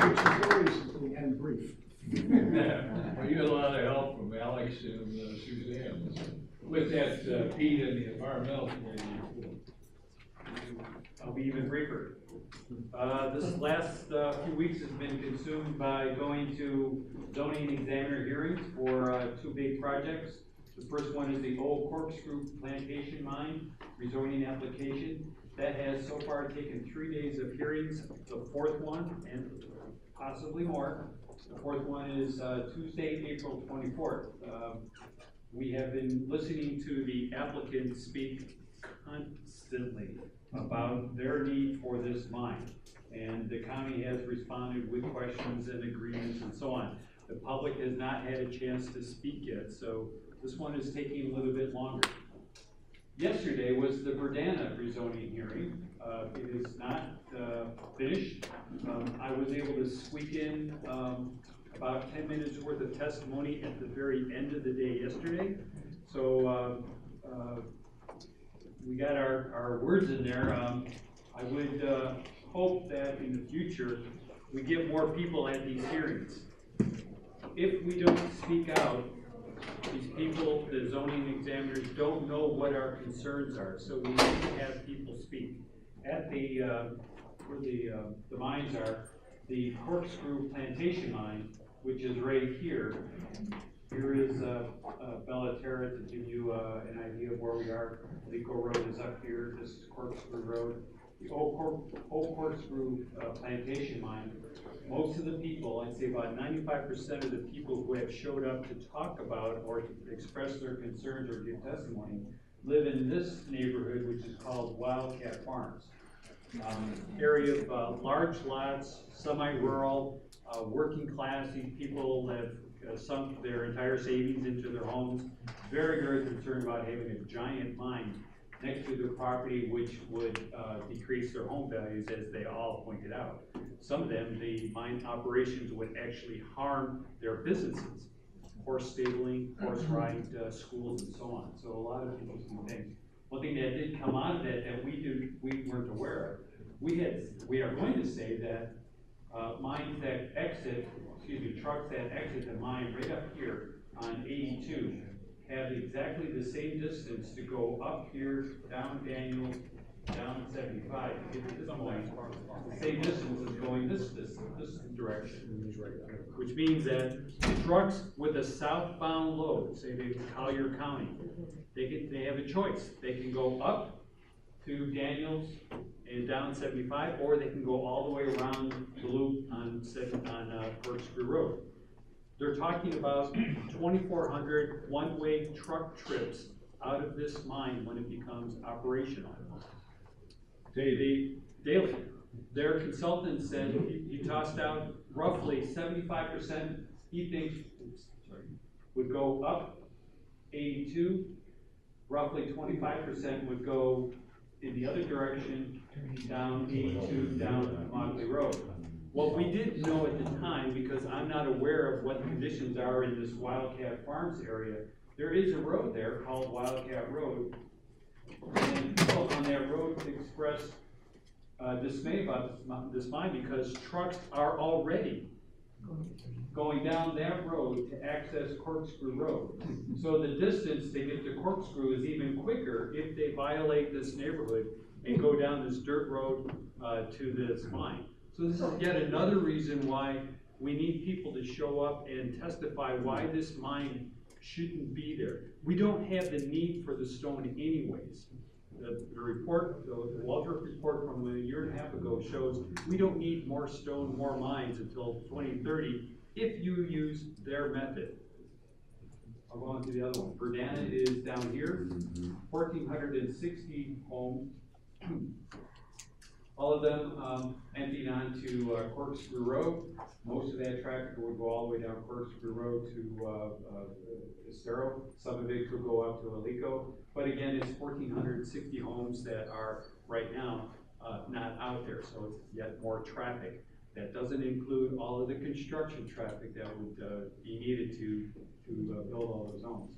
S6: Which is always and brief.
S2: Well, you had a lot of help from Alex and Suzanne. With that, Pete and the environmental committee.
S9: I'll be even briefer. This last few weeks has been consumed by going to zoning examiner hearings for two big projects. The first one is the old Corkscrew Plantation mine rezoning application. That has so far taken 3 days of hearings. The fourth one, and possibly more, the fourth one is Tuesday, April 24th. We have been listening to the applicants speak constantly about their need for this mine. And the county has responded with questions and agreements and so on. The public has not had a chance to speak yet, so this one is taking a little bit longer. Yesterday was the Verdana rezoning hearing. It is not finished. I was able to squeak in about 10 minutes worth of testimony at the very end of the day yesterday. So we got our words in there. I would hope that in the future we get more people at these hearings. If we don't speak out, these people, the zoning examiners, don't know what our concerns are, so we need to have people speak. At the, where the mines are, the Corkscrew Plantation mine, which is right here. Here is Bellaterra to give you an idea of where we are. Lico Road is up here, this is Corkscrew Road. The old Corkscrew Plantation mine, most of the people, I'd say about 95% of the people who have showed up to talk about or to express their concerns or give testimony live in this neighborhood, which is called Wildcat Farms. Area of large lots, semi-rural, working class. These people have sunk their entire savings into their homes, very, very concerned about having a giant mine next to their property, which would decrease their home values, as they all pointed out. Some of them, the mine operations would actually harm their businesses, horse stabling, horse ride schools, and so on. So a lot of interesting things. One thing that did come out of that that we weren't aware of, we are going to say that mines that exit, trucks that exit the mine right up here on 82 have exactly the same distance to go up here, down Daniel, down 75 to get to this point. The same distance is going this direction, which means that trucks with a southbound load, say they Collier County, they have a choice. They can go up to Daniels and down 75, or they can go all the way around the loop on Corkscrew Road. They're talking about 2,400 one-way truck trips out of this mine when it becomes operational. Daily. Their consultant said he tossed out roughly 75%, he thinks, would go up 82, roughly 25% would go in the other direction, down 82, down Motley Road. What we didn't know at the time, because I'm not aware of what the conditions are in this Wildcat Farms area, there is a road there called Wildcat Road, and people on that road expressed dismay about this mine because trucks are already going down that road to access Corkscrew Road. So the distance to get to Corkscrew is even quicker if they violate this neighborhood and go down this dirt road to this mine. So this is yet another reason why we need people to show up and testify why this mine shouldn't be there. We don't have the need for the stone anyways. The report, the Walter report from a year and a half ago shows we don't need more stone, more mines until 2030 if you use their method. I'll go on to the other one. Verdana is down here, 1,460 homes. All of them emptied onto Corkscrew Road. Most of that traffic would go all the way down Corkscrew Road to Estero. Some of it could go up to Alico. But again, it's 1,460 homes that are right now not out there, so it's yet more traffic. That doesn't include all of the construction traffic that would be needed to build all those homes.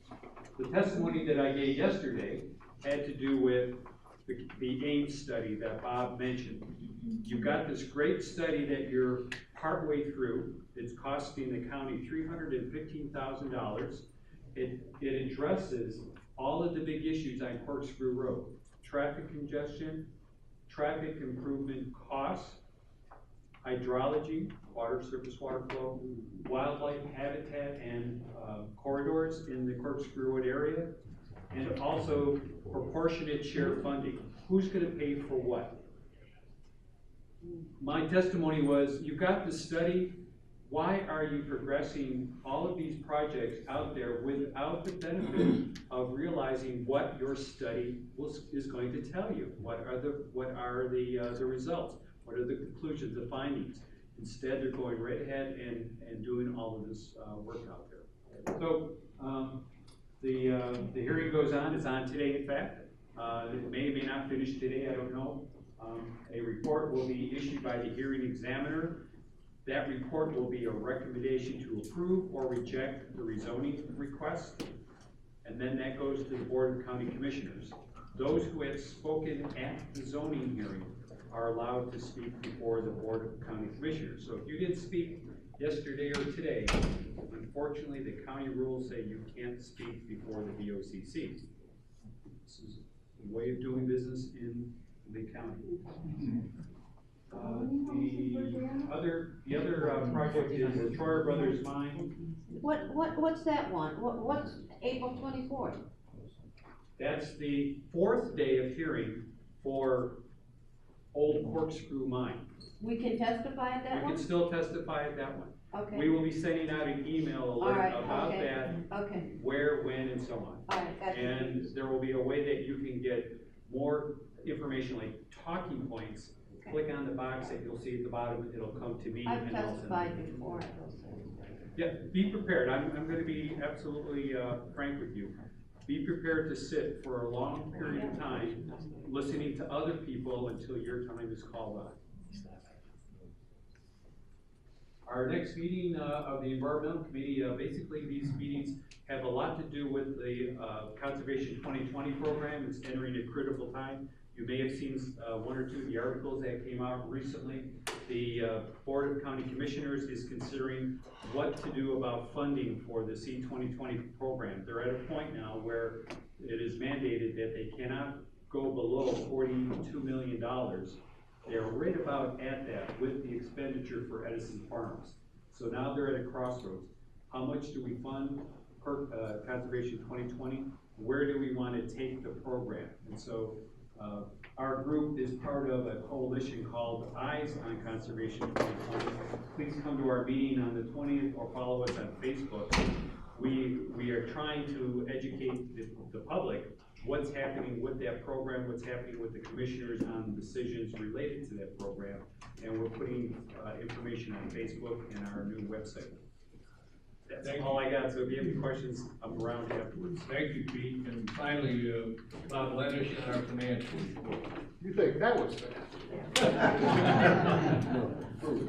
S9: The testimony that I gave yesterday had to do with the Ames study that Bob mentioned. You've got this great study that you're partway through. It's costing the county $315,000. It addresses all of the big issues on Corkscrew Road: traffic congestion, traffic improvement costs, hydrology, surface water flow, wildlife habitat and corridors in the Corkscrew Road area, and also proportionate share funding. Who's going to pay for what? My testimony was, you've got the study. Why are you progressing all of these projects out there without the benefit of realizing what your study is going to tell you? What are the results? What are the conclusions, the findings? Instead, they're going right ahead and doing all of this work out there. So the hearing goes on. It's on today, in fact. It may or may not finish today, I don't know. A report will be issued by the hearing examiner. That report will be a recommendation to approve or reject the rezoning request, and then that goes to the Board of County Commissioners. Those who have spoken at the zoning hearing are allowed to speak before the Board of County Commissioners. So if you didn't speak yesterday or today, unfortunately the county rules say you can't speak before the BOCC. This is the way of doing business in the county. The other project is the Troyer Brothers Mine.
S17: What's that one? What's April 24th?
S9: That's the 4th day of hearing for Old Corkscrew Mine.
S17: We can testify at that one?
S9: We can still testify at that one.
S17: Okay.
S9: We will be sending out an email alert about that, where, when, and so on.
S17: All right, gotcha.
S9: And there will be a way that you can get more information, like talking points. Click on the box that you'll see at the bottom. It'll come to me.
S17: I've testified before.
S9: Yeah, be prepared. I'm gonna be absolutely, frank with you. Be prepared to sit for a long period of time, listening to other people until your time is called on. Our next meeting, of the Environmental Committee, basically these meetings have a lot to do with the, Conservation 2020 program. It's entering a critical time. You may have seen, one or two of the articles that came out recently. The, Board of County Commissioners is considering what to do about funding for the C-2020 program. They're at a point now where it is mandated that they cannot go below $42 million. They're right about at that with the expenditure for Edison Farms. So now they're at a crossroads. How much do we fund per, Conservation 2020? Where do we want to take the program? And so our group is part of a coalition called Eyes on Conservation 2020. Please come to our meeting on the 20th or follow us on Facebook. We are trying to educate the public what's happening with that program, what's happening with the commissioners on decisions related to that program, and we're putting information on Facebook and our new website. That's all I got, so if you have any questions, I'm around afterwards.
S2: Thank you, Pete. And finally, Bob Lenish on our financial report.
S3: You think that was fast?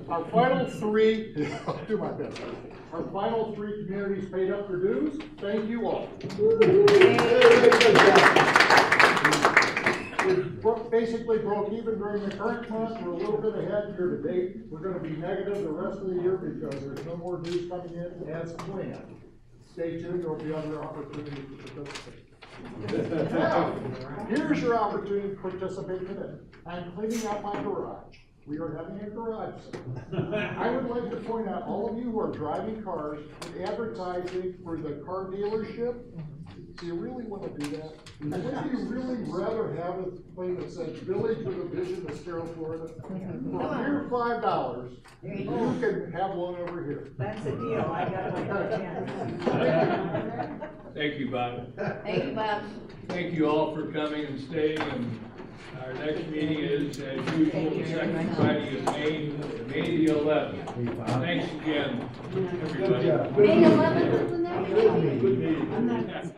S3: Our final three, I'll do my best. Our final three communities paid up their dues. Thank you all. We basically broke even during the current month. We're a little bit ahead year to date. We're going to be negative the rest of the year because there's no more dues coming in as planned. Stay tuned, there will be other opportunities to participate. Now, here's your opportunity to participate today. I'm cleaning out my garage. We are having a garage sale. I would like to point out all of you who are driving cars and advertising for the car dealership. Do you really want to do that? Would you really rather have a thing that says Village with a Vision, Estero, Florida? For your $5, you can have one over here.
S10: That's a deal, I got my chance.
S2: Thank you, Bob.
S17: Thank you, Bob.
S2: Thank you all for coming and staying. And our next meeting is, as usual, the second Friday of May, May the 11th. Thanks again, everybody.
S17: May 11th is the next one.
S2: Good meeting.